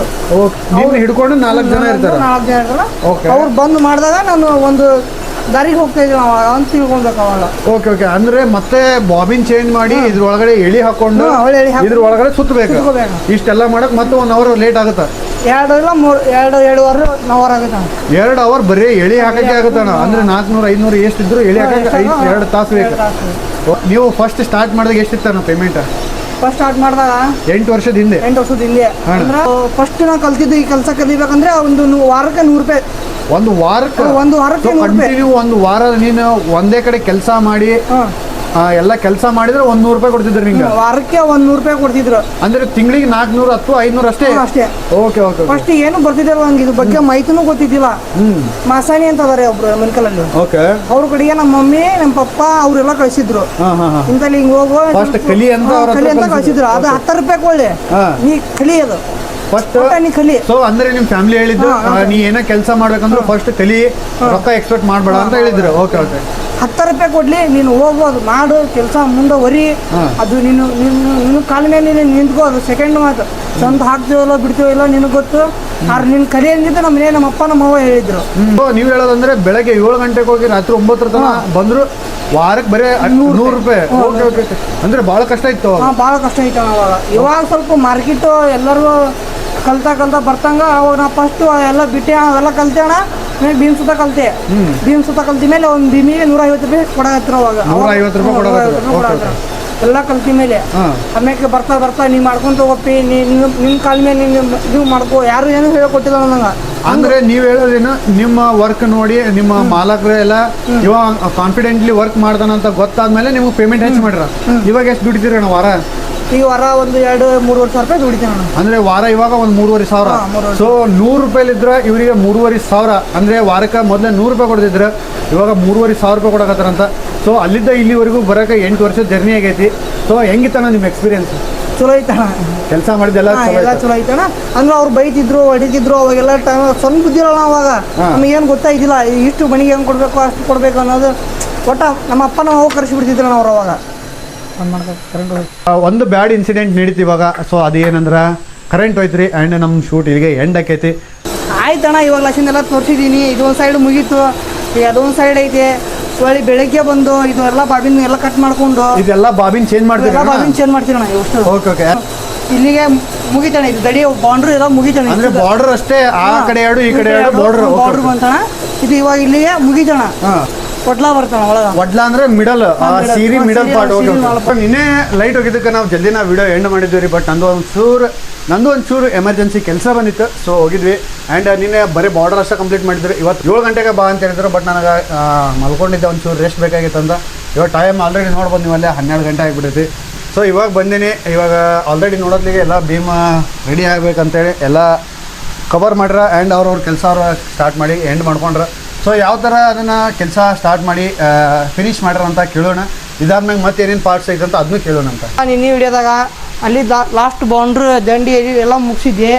ಓಕೆ ನೀವು ಹಿಡ್ಕೊಂಡು 4 ಜನ ಇರ್ತಾರೆ 4 ಜನ ಇರ್ತಾರ ಓಕೆ ಅವ್ರು ಬಂದು ಮಾಡಿದಾಗ ನಾನು ಒಂದು ದಾರಿಗೆ ಹೋಗ್ತಾ ಇದ್ದೀವಿ ನಾವು ಅಂತ ತಿಳ್ಕೊಳ್ಬೇಕು ಅವಾಗ ಓಕೆ ಓಕೆ ಅಂದ್ರೆ ಮತ್ತೆ ಬಾಬಿನ್ ಚೇಂಜ್ ಮಾಡಿ ಇದ್ರೊಳಗಡೆ ಎಳಿ ಹಾಕೊಂಡು ಇದ್ರ ಒಳಗಡೆ ಸುತ್ತಬೇಕು ಇಷ್ಟೆಲ್ಲ ಮಾಡಕ್ ಮತ್ತೆ 1 ಅವರ್ ಲೇಟ್ ಆಗುತ್ತೆ 2 ಇಲ್ಲ 3 2.5 ಅವರ್ ಆಗುತ್ತೆ 2 ಅವರ್ ಬರೀ ಎಳಿ ಹಾಕಕ್ಕೆ ಆಗುತ್ತಣ್ಣ ಅಂದ್ರೆ 400 500 ಎಷ್ಟಿದ್ರು ಎಳಿ ಹಾಕಕ್ಕೆ 2 ತಾಸು ಬೇಕು ನೀವು ಫಸ್ಟ್ ಸ್ಟಾರ್ಟ್ ಮಾಡಿದಾಗ ಎಷ್ಟಿತ್ತಣ್ಣ ಪೇಮೆಂಟ್ ಫಸ್ಟ್ ಸ್ಟಾರ್ಟ್ ಮಾಡಿದಾಗ 8 ವರ್ಷದ ಹಿಂದೆ 8 ವರ್ಷದ ಹಿಂದೆ ಅಂದ್ರೆ ಫಸ್ಟ್ ನಾವು ಕಲ್ತಿದ್ದು ಈ ಕೆಲಸ ಕಲಿಬೇಕಂದ್ರೆ ಒಂದು ವಾರಕ್ಕೆ 100 ರೂಪಾಯಿ ಒಂದು ವಾರಕ್ಕೆ 1 ವಾರಕ್ಕೆ 100 ರೂಪಾಯಿ ಕಂಟಿನ್ಯೂ ಒಂದು ವಾರ ನೀನು ಒಂದೇ ಕಡೆ ಕೆಲಸ ಮಾಡಿ ಎಲ್ಲ ಕೆಲಸ ಮಾಡಿದ್ರೆ 100 ರೂಪಾಯಿ ಕೊಡ್ತಿದ್ರು ನಿಂಗೆ ವಾರಕ್ಕೆ 100 ರೂಪಾಯಿ ಕೊಡ್ತಿದ್ರು ಅಂದ್ರೆ ತಿಂಗಳಿಗೆ 400 ಅಥವಾ 500 ಅಷ್ಟೇ ಅಷ್ಟೇ ಓಕೆ ಓಕೆ ಫಸ್ಟ್ ಏನು ಬರ್ತಿದ್ದಿಲ್ಲ ನಂಗೆ ಇದ್ರ ಬಗ್ಗೆ ಮಾಹಿತಿನೂ ಗೊತ್ತಿದ್ದಿಲ್ಲ ಮಾಸಾಣಿ ಅಂತ ಅದಾರೆ ಒಬ್ರು ಮನ್ಕಲಲ್ಲಿ ಓಕೆ ಅವ್ರ ಕಡೆಗೆ ನಮ್ಮ ಮಮ್ಮಿ ನಮ್ಮ ಪಪ್ಪ ಅವರೆಲ್ಲ ಕಳಿಸಿದ್ರು ಇಂತಲ್ಲಿ ಹಿಂಗ್ ಹೋಗೋ ಫಸ್ಟ್ ಕಲಿ ಅಂತ ಕಲಿ ಅಂತ ಕಳಿಸಿದ್ರು ಅದು 10 ರೂಪಾಯಿ ಕೊಳ್ಳಿ ನೀ ಕಲಿ ಅದು ಫಸ್ಟ್ ನೀ ಕಲಿ ಸೊ ಅಂದ್ರೆ ನಿಮ್ ಫ್ಯಾಮಿಲಿ ಹೇಳಿದ್ದು ನೀ ಏನೋ ಕೆಲಸ ಮಾಡ್ಬೇಕಂದ್ರೆ ಫಸ್ಟ್ ಕಲಿ ರೊಕ್ಕ ಎಕ್ಸ್ಪೆಕ್ಟ್ ಮಾಡ್ಬೇಡ ಅಂತ ಹೇಳಿದ್ರು ಓಕೆ ಓಕೆ 10 ರೂಪಾಯಿ ಕೊಡ್ಲಿ ನೀನು ಹೋಗೋದು ಮಾಡು ಕೆಲಸ ಮುಂದೆ ವರಿ ಅದು ನೀನು ಕಾಲ ಮೇಲೆ ನೀನು ನಿಂತ್ಕೋ ಅದು ಸೆಕೆಂಡ್ ಮಾತು ಚಂದ ಹಾಕ್ತೀವಲ್ಲ ಬಿಡ್ತೀವಲ್ಲ ನಿನಗೆ ಗೊತ್ತು ಆದ್ರೆ ನಿನ್ನ ಕಲಿ ಅಂದಿದ್ದು ನಮ್ಮ ಅಪ್ಪ ನಮ್ಮ ಅವ್ವ ಹೇಳಿದ್ರು ನೀವು ಹೇಳೋದಂದ್ರೆ ಬೆಳಗ್ಗೆ 7 ಗಂಟೆಗೆ ಹೋಗಿ ರಾತ್ರಿ 9 ತನಕ ಬಂದ್ರು ವಾರಕ್ಕೆ ಬರೀ 100 ರೂಪಾಯಿ ಓಕೆ ಓಕೆ ಅಂದ್ರೆ ಭಾಳ ಕಷ್ಟ ಇತ್ತು ಭಾಳ ಕಷ್ಟ ಐತೆ ಅವಾಗ ಇವಾಗ ಸ್ವಲ್ಪ ಮಾರ್ಕೆಟು ಎಲ್ಲರೂ ಕಲ್ತಾ ಬರ್ತಂಗ ಅವಾಗ ನಾ ಫಸ್ಟ್ ಎಲ್ಲ ಬಿಟ್ಟೆ ಅವೆಲ್ಲ ಕಲ್ತೆ ಅಣ್ಣ ಭೀಮ್ ಸುತ್ತ ಕಲ್ತೆ ಭೀಮ್ ಸುತ್ತ ಕಲ್ತಿ ಮೇಲೆ ಒಂದು ಭೀಮಿಗೆ 150 ರೂಪಾಯಿ ಕೊಡಕತ್ರ ಅವಾಗ 150 ರೂಪಾಯಿ ಕೊಡಕತ್ರ ಎಲ್ಲ ಕಲ್ತಿ ಮೇಲೆ ಆಮೇಲೆ ಬರ್ತಾ ನೀ ಮಾಡ್ಕೊಂತ ಹೋಗಪ್ಪಿ ನಿನ್ನ ಕಾಲ ಮೇಲೆ ನೀವು ಮಾಡ್ಕೋ ಯಾರು ಏನು ಹೇಳ್ಕೊಟ್ಟಿಲ್ಲ ನಂಗೆ ಅಂದ್ರೆ ನೀವ್ ಹೇಳೋದೇನು ನಿಮ್ಮ ವರ್ಕ್ ನೋಡಿ ನಿಮ್ಮ ಮಾಲಕರು ಎಲ್ಲ ಇವಾಗ ಕಾನ್ಫಿಡೆಂಟ್ಲಿ ವರ್ಕ್ ಮಾಡ್ತಾನಂತ ಗೊತ್ತಾದ್ಮೇಲೆ ನಿಮ್ಗೆ ಪೇಮೆಂಟ್ ಹೆಚ್ಚು ಮಾಡ್ರ ಇವಾಗ ಎಷ್ಟು ದುಡಿತೀರಣ್ಣ ವಾರ ಈ ವಾರ ಒಂದು 2-3 ಸಾವಿರ ರೂಪಾಯಿ ದುಡಿತೀನಿ ನಾನು ಅಂದ್ರೆ ವಾರ ಇವಾಗ ಒಂದು 3,500 ಸೊ 100 ರೂಪಾಯಿ ಇದ್ರೆ ಇವರಿಗೆ 3,500 ಅಂದ್ರೆ ವಾರಕ್ಕೆ ಮೊದಲೇ 100 ರೂಪಾಯಿ ಕೊಡ್ತಿದ್ರು ಇವಾಗ 3,500 ರೂಪಾಯಿ ಕೊಡಕತ್ತಾರಂತ ಸೊ ಅಲ್ಲಿದ್ದ ಇಲ್ಲಿವರೆಗೂ ಬರೋಕೆ 8 ವರ್ಷದ ಜರ್ನಿ ಆಗೈತಿ ಸೊ ಹೆಂಗಿತ್ತಣ್ಣ ನಿಮ್ಮ ಎಕ್ಸ್ಪೀರಿಯನ್ಸ್ ಚಲೋ ಐತಣ್ಣ ಕೆಲಸ ಮಾಡಿದ್ದೆಲ್ಲ ಚಲೋ ಐತಣ್ಣ ಅಂದ್ರೆ ಅವ್ರು ಬೈತಿದ್ರು ಹೊಡಿತಿದ್ರು ಅವಾಗೆಲ್ಲ ಟೈಮ್ ಸ್ವಲ್ಪ ಬುದ್ಧಿರಲ್ಲ ಅವಾಗ ನಮಗೇನು ಗೊತ್ತಾಯ್ತಿಲ್ಲ ಇಷ್ಟು ಮನೆಗೆ ಹೆಂಗೆ ಕೊಡಬೇಕು ಅಷ್ಟು ಕೊಡಬೇಕು ಅನ್ನೋದು ಒಟ್ಟ ನಮ್ಮ ಅಪ್ಪ ನಾವು ಹೋಗಿ ಕರೆಸಿಬಿಡ್ತಿದ್ರು ಅವ್ರು ಅವಾಗ ಒಂದು ಬ್ಯಾಡ್ ಇನ್ಸಿಡೆಂಟ್ ನಡೀತಿ ಇವಾಗ ಸೊ ಅದೇನಂದ್ರೆ ಕರೆಂಟ್ ಹೋಯ್ತ್ರಿ ಆ್ಯಂಡ್ ನಮ್ಮ ಶೂಟ್ ಇಲ್ಲಿಗೆ ಎಂಡ್ ಆಕೈತಿ ಆಯ್ತಣ್ಣ ಇವಾಗ ಲಕ್ಷಣೆಲ್ಲ ತೋರಿಸಿದ್ದೀನಿ ಇದೊಂದು ಸೈಡ್ ಮುಗೀತು ಈಗ ಅದೊಂದು ಸೈಡ್ ಐತೆ ಒಳ್ಳೆ ಬೆಳಗ್ಗೆ ಬಂದು ಇದು ಎಲ್ಲ ಬಾಬಿನ್ ಎಲ್ಲ ಕಟ್ ಮಾಡ್ಕೊಂಡು ಇದೆಲ್ಲ ಬಾಬಿನ್ ಚೇಂಜ್ ಮಾಡ್ತೀವಿ ಬಾಬಿನ್ ಚೇಂಜ್ ಮಾಡ್ತೀರಣ್ಣ ಇವಷ್ಟು ಓಕೆ ಓಕೆ ಇಲ್ಲಿಗೆ ಮುಗಿತಾನೆ ಇದು ದಡಿ ಬೌಂಡ್ರಿ ಎಲ್ಲ ಮುಗಿತಾನೆ ಅಂದ್ರೆ ಬಾರ್ಡರ್ ಅಷ್ಟೇ ಆ ಕಡೆ 2 ಈ ಕಡೆ 2 ಬಾರ್ಡರ್ ಬಂತಾಣ ಇದು ಇವಾಗ ಇಲ್ಲಿಗೆ ಮುಗಿತಾಣ ಒಡ್ಲಾ ಬರ್ತಾನ ಒಳಗ ಒಡ್ಲಾ ಅಂದ್ರೆ ಮಿಡಲ್ ಸೀರಿ ಮಿಡಲ್ ಪಾರ್ಟ್ ನಿನ್ನೆ ಲೈಟ್ ಹೋಗಿದ್ದಕ್ಕೆ ನಾವು ಜಲ್ದಿ ನಾವು ವಿಡಿಯೋ ಎಂಡ್ ಮಾಡಿದ್ವಿ ರೀ ಬಟ್ ನಂದು ಒಂಚೂರು ಎಮರ್ಜೆನ್ಸಿ ಕೆಲಸ ಬಂದಿತ್ತು ಸೊ ಹೋಗಿದ್ವಿ ಆ್ಯಂಡ್ ನಿನ್ನೆ ಬರೀ ಬಾರ್ಡರ್ ಅಷ್ಟೇ ಕಂಪ್ಲೀಟ್ ಮಾಡಿದ್ರು ಇವತ್ತು 7 ಗಂಟೆಗೆ ಬಾ ಅಂತ ಹೇಳಿದ್ರು ಬಟ್ ನನಗೆ ಮಲ್ಕೊಂಡಿದ್ದೆ ಒಂಚೂರು ರೆಸ್ಟ್ ಬೇಕಾಗಿತ್ತು ಅಂತ ಇವಾಗ ಟೈಮ್ ಆಲ್ರೆಡಿ ನೋಡ್ಬೋದು ನೀವಲ್ಲೇ 12 ಗಂಟೆ ಆಗಿಬಿಟ್ಟೈತಿ ಸೊ ಇವಾಗ ಬಂದೀನಿ ಇವಾಗ ಆಲ್ರೆಡಿ ನೋಡೋದ್ಲಿಗೆ ಎಲ್ಲ ಭೀಮ್ ರೆಡಿ ಆಗಬೇಕಂತೇಳಿ ಎಲ್ಲ ಕವರ್ ಮಾಡ್ರ ಆ್ಯಂಡ್ ಅವ್ರವ್ರ ಕೆಲಸ ಸ್ಟಾರ್ಟ್ ಮಾಡಿ ಎಂಡ್ ಮಾಡ್ಕೊಂಡ್ರೆ ಸೊ ಯಾವ ಥರ ಅದನ್ನು ಕೆಲಸ ಸ್ಟಾರ್ಟ್ ಮಾಡಿ ಫಿನಿಶ್ ಮಾಡ್ರ ಅಂತ ಕೇಳೋಣ ಇದಾದ್ಮೇಲೆ ಮತ್ತೆ ಏನೇನು ಪಾರ್ಟ್ಸ್ ಐತೆ ಅಂತ ಅದನ್ನೂ ಕೇಳೋಣ ಅಂತ ನಿನ್ನೆ ವಿಡಿಯೋದಾಗ ಅಲ್ಲಿ ಲಾಸ್ಟ್ ಬೌಂಡ್ರಿ ದಂಡಿ ಎಲ್ಲ ಮುಗಿಸಿದ್ದೆ.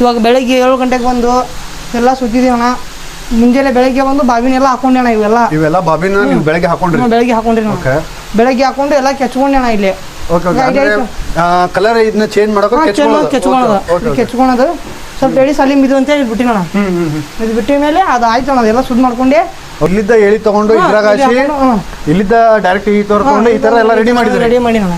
ಇವಾಗ ಬೆಳಗ್ಗೆ 7 ಗಂಟೆಗೆ ಬಂದು ಎಲ್ಲ ಸುತ್ತಿದ್ದೀವಿ ಅಣ್ಣ. ಮುಂಜಾನೆ ಬೆಳಗ್ಗೆ ಬಂದು ಬಾಬಿನೆಲ್ಲ ಹಾಕೊಂಡೆ ಅಣ್ಣ. ಇವೆಲ್ಲ ಬಾಬಿನ ನೀವು ಬೆಳಗ್ಗೆ ಹಾಕೊಂಡ್ರಿ? ಬೆಳಗ್ಗೆ ಹಾಕೊಂಡ್ರಿ ನಾವು. ಬೆಳಗ್ಗೆ ಹಾಕೊಂಡು ಎಲ್ಲ ಕೆಚ್ಕೊಂಡೆ ಅಣ್ಣ ಇಲ್ಲಿ. ಕಲರ್ ಇದನ್ನ ಚೇಂಜ್ ಮಾಡೋದು ಕೆಚ್ಕೊಳೋದು ಸ್ವಲ್ಪ ಎಳಿ ಸಲೀಮ್ ಇದು ಅಂತ ಹೇಳಿ ಬಿಟ್ಟಿನ ಇದು ಬಿಟ್ಟ ಮೇಲೆ ಅದು ಆಯ್ತು ಅಣ್ಣ. ಅದೆಲ್ಲ ಸುದ್ ಮಾಡ್ಕೊಂಡೆ ಇಲ್ಲಿದ್ದ ಎಳಿ ತಗೊಂಡು ಇದ್ರಾಗ ಹಾಕಿ ಇಲ್ಲಿದ್ದ ಡೈರೆಕ್ಟ್ ಈ ತಗೊಂಡು ಈ ತರ ಎಲ್ಲ ರೆಡಿ ಮಾಡಿ ನಾನು.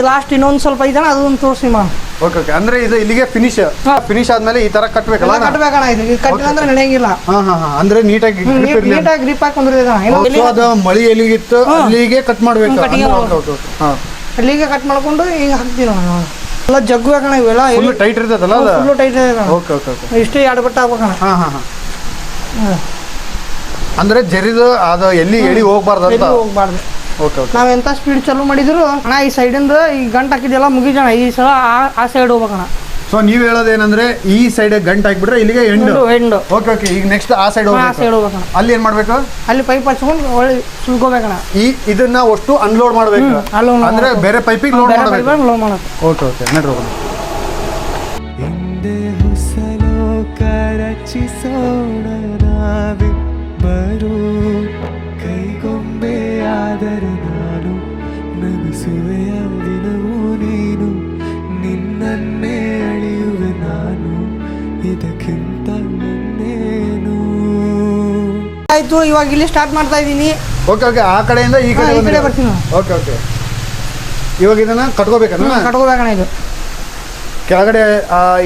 ಲಾಸ್ಟ್ ಇನ್ನೊಂದು ಸ್ವಲ್ಪ ಐತಣ್ಣ ಅದೊಂದು ತೋರಿಸಿ ಮಾ. ಓಕೆ ಅಂದ್ರೆ ಇದು ಇಲ್ಲಿಗೆ ಫಿನಿಶ್ ಆದ್ಮೇಲೆ ಈ ತರ ಕಟ್ಬೇಕಲ್ಲ? ಕಟ್ಬೇಕಣ್ಣ. ಇದು ಕಟ್ಟಿಲ್ಲ ಅಂದ್ರೆ ನಡೆಯಂಗಿಲ್ಲ. ಅಂದ್ರೆ ನೀಟಾಗಿ ಗ್ರಿಪ್ ಹಾಕಿ ಕುಂದ್ರಿದೆ. ಅದು ಮಳಿ ಎಲ್ಲಿಗಿತ್ತು ಅಲ್ಲಿಗೆ ಕಟ್ ಮಾಡ್ಬೇಕು. ಅಲ್ಲಿಗೆ ಕಟ್ ಮಾಡ್ಕೊಂಡು ಈಗ ಹಾಕ್ತೀವಿ ನಾವು. ಎಲ್ಲ ಜಗ್ಗು ಬೇಕಣ್ಣ. ಇವೆಲ್ಲ ಫುಲ್ ಟೈಟ್ ಇರ್ತದಲ್ಲ? ಫುಲ್ ಟೈಟ್ ಇದೆ. ಓಕೆ ಓಕೆ ಇಷ್ಟೇ 2 ಬಟ್ಟೆ ಹಾಕ್ಬೇಕಣ್ಣ. ಅಂದ್ರೆ ಜರಿದು ಅದು ಎಲ್ಲಿ ಎಳಿ ಹೋಗ್ಬಾರ್ದು ಅಂತ? ಹೋಗ್ಬಾರ್ದು. Okay okay. ನಾವ್ ಎಂತ ಸ್ಪೀಡ್ ಚಾಲೂ ಮಾಡಿದ್ರು ಅಣ್ಣ ಈ ಸೈಡಿಂದ ಈ ಗಂಟು ಹಾಕಿದೆಲ್ಲ ಮುಗಿಜಣ. ಈ ಸಲ ಆ ಸೈಡ್ ಹೋಗ್ಬೇಕಣ್ಣ. ಸೊ ನೀವ್ ಹೇಳೋದೇನಂದ್ರೆ ಈ ಸೈಡ್ ಗಂಟು ಹಾಕ್ಬಿಟ್ರೆ ಇಲ್ಲಿಗೆ ಎಂಡ್. Okay okay. ಈಗ ನೆಕ್ಸ್ಟ್ ಆ ಸೈಡ್ ಹೋಗ್ಬೇಕಣ್ಣ. ಅಲ್ಲಿ ಏನ್ ಮಾಡ್ಬೇಕು? ಅಲ್ಲಿ ಪೈಪ್ ಹಚ್ಕೊಂಡು ಒಳ್ಳೆ ಸುಲ್ಕೋಬೇಕಣ್ಣ. ಇದನ್ನ ಅಷ್ಟು ಅನ್ಲೋಡ್ ಮಾಡ್ಬೇಕು ಅಂದ್ರೆ ಬೇರೆ ಪೈಪಿಗೆ ಲೋಡ್ ಮಾಡ್ಬೇಕು. Okay okay. ನಡ್ರಿ ಹೋಗೋಣ. ಬರು ಕೈಗೊಂಬೆ ಆದರೆ ನಾನು ನಗಿಸುವೆಯ ದಿನವೂ ನೀನು ನಿನ್ನನ್ನೇ ಅಳಿಯುವೆ ನಾನು ಇದಕ್ಕಿಂತ ಇನ್ನೇನು. ಆಯ್ತು ಇವಾಗ ಇಲ್ಲಿ ಸ್ಟಾರ್ಟ್ ಮಾಡ್ತಾ ಇದ್ದೀನಿ. Okay okay. ಆ ಕಡೆಯಿಂದ ಈ ಕಡೆ ಬರ್ತೀನಿ. Okay okay. ಇವಾಗ ಇದನ್ನ ಕಟ್ಕೋಬೇಕಣ್ಣ. ಇದು ಕೆಳಗಡೆ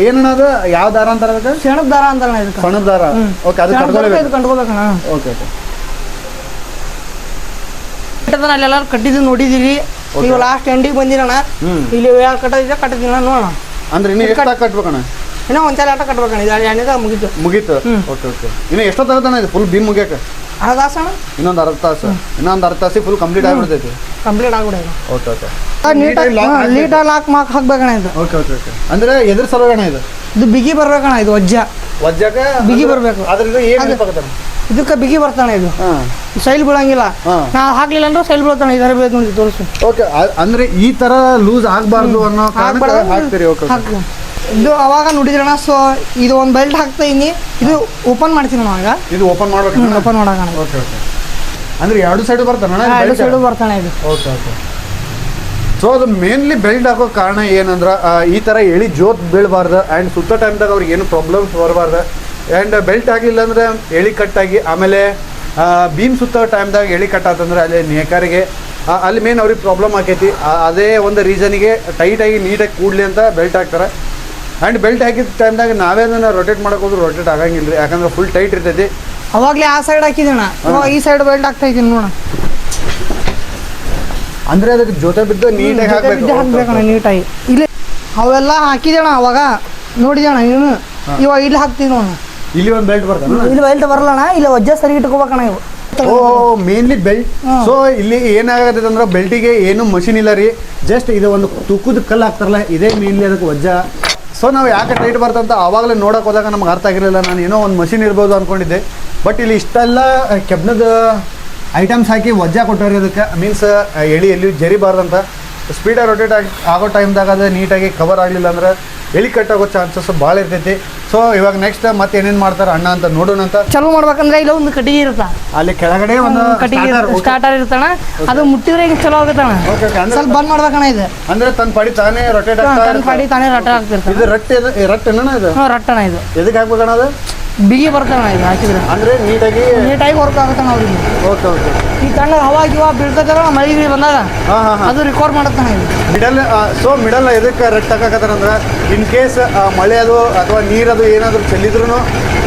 ಏನಣ್ಣ ಅದು ಯಾವ ದಾರ ಅಂತಾರ? ಸೆಣಬ್ ದಾರ ಅಂತಾರಣ್ಣ. ಇದು ಸೆಣಬ್ ದಾರ. ಓಕೆ. ಅದು ಕಟ್ಕೋಬೇಕಣ್ಣ. Okay okay. ಅಲ್ಲೆಲ್ಲಾರು ಕಟ್ಟಿದ್ದು ನೋಡಿದಿರಿ. ಈಗ ಲಾಸ್ಟ್ ಎಂಡಿಗೆ ಬಂದಿರಣ್ಣ. ಇಲ್ಲಿ ಯಾರು ಕಟ್ಟಿದ್ದೀನಿ ನೋಡೋಣ. ಅಂದ್ರೆ ಇನ್ನು ಎಷ್ಟು ಕಟ್ಬೇಕಣ್ಣ? ಇನ್ನೂ ಒಂದ್ಸಲ ಆಟ ಕಟ್ಬೇಕಣ್ಣ. ಇದು ಎಣ್ಣೆದಾಗ ಮುಗೀತು. Okay okay. ಇನ್ನು ಎಷ್ಟೊತ್ತಾಗತ್ತಣ್ಣ ಇದು ಫುಲ್ ಬೀಮ್ ಮುಗಿಯಕ್ಕೆ? ಅರ್ಧ ತಾಸು ಅಣ್ಣ. ಇನ್ನೊಂದು ಅರ್ಧ ತಾಸಿ ಫುಲ್ ಕಂಪ್ಲೀಟ್ ಆಗ್ಬಿಡ್ತೈತಿ. Okay okay. ನೀಟಾಗಿ ಲಾಕ್ ಹಾಕ್ಬೇಕಣ್ಣ ಇದು. Okay okay okay. ಅಂದ್ರೆ ಎದುರು ಸಲುವಾಗಣ್ಣ ಇದು ಬಿಗಿ ಬರ್ಬೇಕಣ್ಣ. ಇದು ವಜ್ಜಾಗ ಬಿಗಿ ಬರ್ಬೇಕು. ಅದ್ರಿಂದ ಏನು ಇದಕ್ಕೆ ಬಿಗಿ ಬರ್ತಾನೆ. ಇದು ಸೈಲ್ ಬೀಳಂಗಿಲ್ಲ. ನಾವು ಹಾಕ್ಲಿಲ್ಲ ಅಂದ್ರೆ ಸೈಲ್ ಬೀಳ್ತಾನೆ. ಇದರ ಬೇಕು ನೋಡಿ ತೋರಿಸು. ಓಕೆ. ಅಂದ್ರೆ ಈ ತರ ಲೂಸ್ ಆಗ್ಬಾರ್ದು ಅನ್ನೋ ಹಾಕ್ತೀರಿ. ಓಕೆ. ಇದು ಅವಾಗ ನೋಡಿದ್ರಣ. ಸೊ ಇದು ಒಂದು ಬೆಲ್ಟ್ ಹಾಕ್ತಾ ಇದೀನಿ. ಇದು ಓಪನ್ ಮಾಡ್ತೀನಿ ಅವಾಗ. ಇದು ಓಪನ್ ಮಾಡ್ಬೇಕು. ಓಪನ್ ಮಾಡೋಣ. Okay okay. ಅಂದ್ರೆ ಎರಡು ಸೈಡು ಬರ್ತಾನೆ? ಎರಡು ಸೈಡು ಬರ್ತಾನೆ ಇದು. Okay okay. ಸೊ ಅದು ಮೇನ್ಲಿ ಬೆಲ್ಟ್ ಹಾಕೋ ಕಾರಣ ಏನಂದ್ರೆ ಈ ಥರ ಎಳಿ ಜೋತ್ ಬೀಳಬಾರ್ದು ಆ್ಯಂಡ್ ಸುತ್ತ ಟೈಮ್ದಾಗ ಅವ್ರಿಗೆ ಏನು ಪ್ರಾಬ್ಲಮ್ಸ್ ಬರಬಾರ್ದು. ಆ್ಯಂಡ್ ಬೆಲ್ಟ್ ಆಗಿಲ್ಲ ಅಂದರೆ ಎಳಿ ಕಟ್ಟಾಗಿ ಆಮೇಲೆ ಬೀಮ್ ಸುತ್ತ ಟೈಮ್ದಾಗ ಎಳಿ ಕಟ್ಟಾತಂದ್ರೆ ಅಲ್ಲಿ ನೇಕಾರಿಗೆ ಅಲ್ಲಿ ಮೇನ್ ಅವ್ರಿಗೆ ಪ್ರಾಬ್ಲಮ್ ಆಕೈತಿ. ಅದೇ ಒಂದು ರೀಸನಿಗೆ ಟೈಟಾಗಿ ನೀಟಾಗಿ ಕೂಡಲಿ ಅಂತ ಬೆಲ್ಟ್ ಹಾಕ್ತಾರೆ. ಆ್ಯಂಡ್ ಬೆಲ್ಟ್ ಹಾಕಿದ ಟೈಮ್ದಾಗ ನಾವೇ ಅದನ್ನು ರೊಟೇಟ್ ಮಾಡೋಕೆ ಹೋದ್ರೆ ರೊಟೇಟ್ ಆಗಂಗಿಲ್ಲ ರೀ. ಯಾಕಂದ್ರೆ ಫುಲ್ ಟೈಟ್ ಇರ್ತೈತಿ. ಅವಾಗಲೇ ಆ ಸೈಡ್ ಹಾಕಿದಣ್ಣ. ಇವಾಗ ಈ ಸೈಡ್ ಬೆಲ್ಟ್ ಹಾಕ್ತಾ ಇದ್ದೀನಿ ನೋಡೋಣ. ಅಂದ್ರೆ ಅದಕ್ಕೆ ಜೊತೆ ಬಿದ್ದು ನೀಟಾಗಿ ಹಾಕ್ಬೇಕಣ್ಣ. ನೀಟಾಗಿ ಇಲ್ಲಿ ಅವೆಲ್ಲ ಹಾಕಿದಣ್ಣ. ಅವಾಗ ನೋಡಿದಣ್ಣ ನೀನು. ಇವಾಗ ಇಲ್ಲಿ ಹಾಕ್ತೀವಿ ನೋಡೋಣ. ಇಲ್ಲಿ ಒಂದು ಬೆಲ್ಟ್ ಬರ್ತದೆ. ಇಲ್ಲಿ ಬೆಲ್ಟ್ ಬರಲ್ಲಣ್ಣ. ಇಲ್ಲಿ ವಜ್ಜ ಸರಿ ಇಟ್ಕೋಬೇಕಣ್ಣ. ಇವು ಮೇನ್ಲಿ ಬೆಲ್ಟ್. ಸೊ ಇಲ್ಲಿ ಏನಾಗತ್ತೆ ಅಂದ್ರೆ ಬೆಲ್ಟಿಗೆ ಏನು ಮಷಿನ್ ಇಲ್ಲ ರೀ. ಜಸ್ಟ್ ಇದು ಒಂದು ತುಕ್ಕದ ಕಲ್ಲು ಹಾಕ್ತಾರಲ್ಲ ಇದೇ ಮೇನ್ಲಿ ಅದಕ್ಕೆ ವಜ್ಜ. ಸೊ ನಾವು ಯಾಕೆ ಟೈಟ್ ಬರ್ತಂತ ಆವಾಗಲೇ ನೋಡೋಕೆ ಹೋದಾಗ ನಮ್ಗೆ ಅರ್ಥ ಆಗಿರಲಿಲ್ಲ. ನಾನು ಏನೋ ಒಂದು ಮಷಿನ್ ಇರ್ಬೋದು ಅಂದ್ಕೊಂಡಿದ್ದೆ. ಬಟ್ ಇಲ್ಲಿ ಇಷ್ಟೆಲ್ಲ ಕೆಬ್ನದ ಐಟಮ್ಸ್ ಹಾಕಿ ವಜ್ಜ ಕೊಟ್ಟವ್ರಿ. ಅದಕ್ಕೆ ಮೀನ್ಸ್ ಎಲ್ಲಿ ಜರಿಬಾರ್ದಂತ ಸ್ಪೀಡಾಗಿ ರೊಟೇಟ್ ಆಗೋ ಟೈಮ್ದಾಗ ಅದು ನೀಟಾಗಿ ಕವರ್ ಆಗಲಿಲ್ಲ ಅಂದ್ರೆ ಎಳಿ ಕಟ್ಟಾಗೋ ಚಾನ್ಸಸ್ ಭಾಳ ಇರ್ತೈತಿ. ಸೊ ಇವಾಗ ನೆಕ್ಸ್ಟ್ ಮತ್ತೆ ಏನೇನು ಮಾಡ್ತಾರೆ ಅಣ್ಣ ಅಂತ ನೋಡೋಣ ಅಂತ. ಚಾಲೂ ಮಾಡ್ಬೇಕಂದ್ರೆ ಇಲ್ಲ ಒಂದು ಕಟ್ಟಿಗೆ ಇರುತ್ತಾ ಅಲ್ಲಿ ಕೆಳಗಡೆ ಒಂದು ಕಟ್ಟಿಗೆ ಸ್ಟಾರ್ಟರ್ ಇರ್ತಾನ. ಅದು ಮುಟ್ಟಿದ್ರೆ ಈಗ ಚಲೋ ಆಗುತ್ತಣ್ಣ. ಸ್ವಲ್ಪ ಬಂದ್ ಮಾಡ್ಬೇಕಣ್ಣ. ಇದು ಅಂದ್ರೆ ತನ್ನ ಪಡಿ ತಾನೇ ರೊಟೇಟ್ ಆಗ್ತಿರ್ತಾನೆ. ಇದು ರಟ್ಟೆನ ಇದು ರಟ್ಟಣ. ಇದು ಎದಕ್ಕೆ ಹಾಕ್ಬೇಕಣ್ಣ? ಅದು ಬಿಗಿ ಬರ್ತಾನೆ. ಇದು ಹಾಕಿದ್ರೆ ಅಂದ್ರೆ ನೀಟಾಗಿ ವರ್ಕ್ ಆಗುತ್ತಾನ ಅವ್ರಿಗೆ. Okay okay. ಈ ತಣ್ಣ ಹವಾ ಬೀಳ್ತದಲ್ಲ ಮಳೆ ಬಂದಾಗ ಅದು ರಿಕಾರ್ಡ್ ಮಾಡುತ್ತಾನೆ. ಇದು ಮಿಡಲ್. ಸೊ ಮಿಡಲ್ ಎದಕ್ಕೆ ರಟ್ ಹಾಕಕತ್ತಾರಂದ್ರೆ ಇನ್ ಕೇಸ್ ಮಳೆ ಅದು ಅಥವಾ ನೀರದು ಏನಾದರೂ ಚೆಲ್ಲಿದ್ರು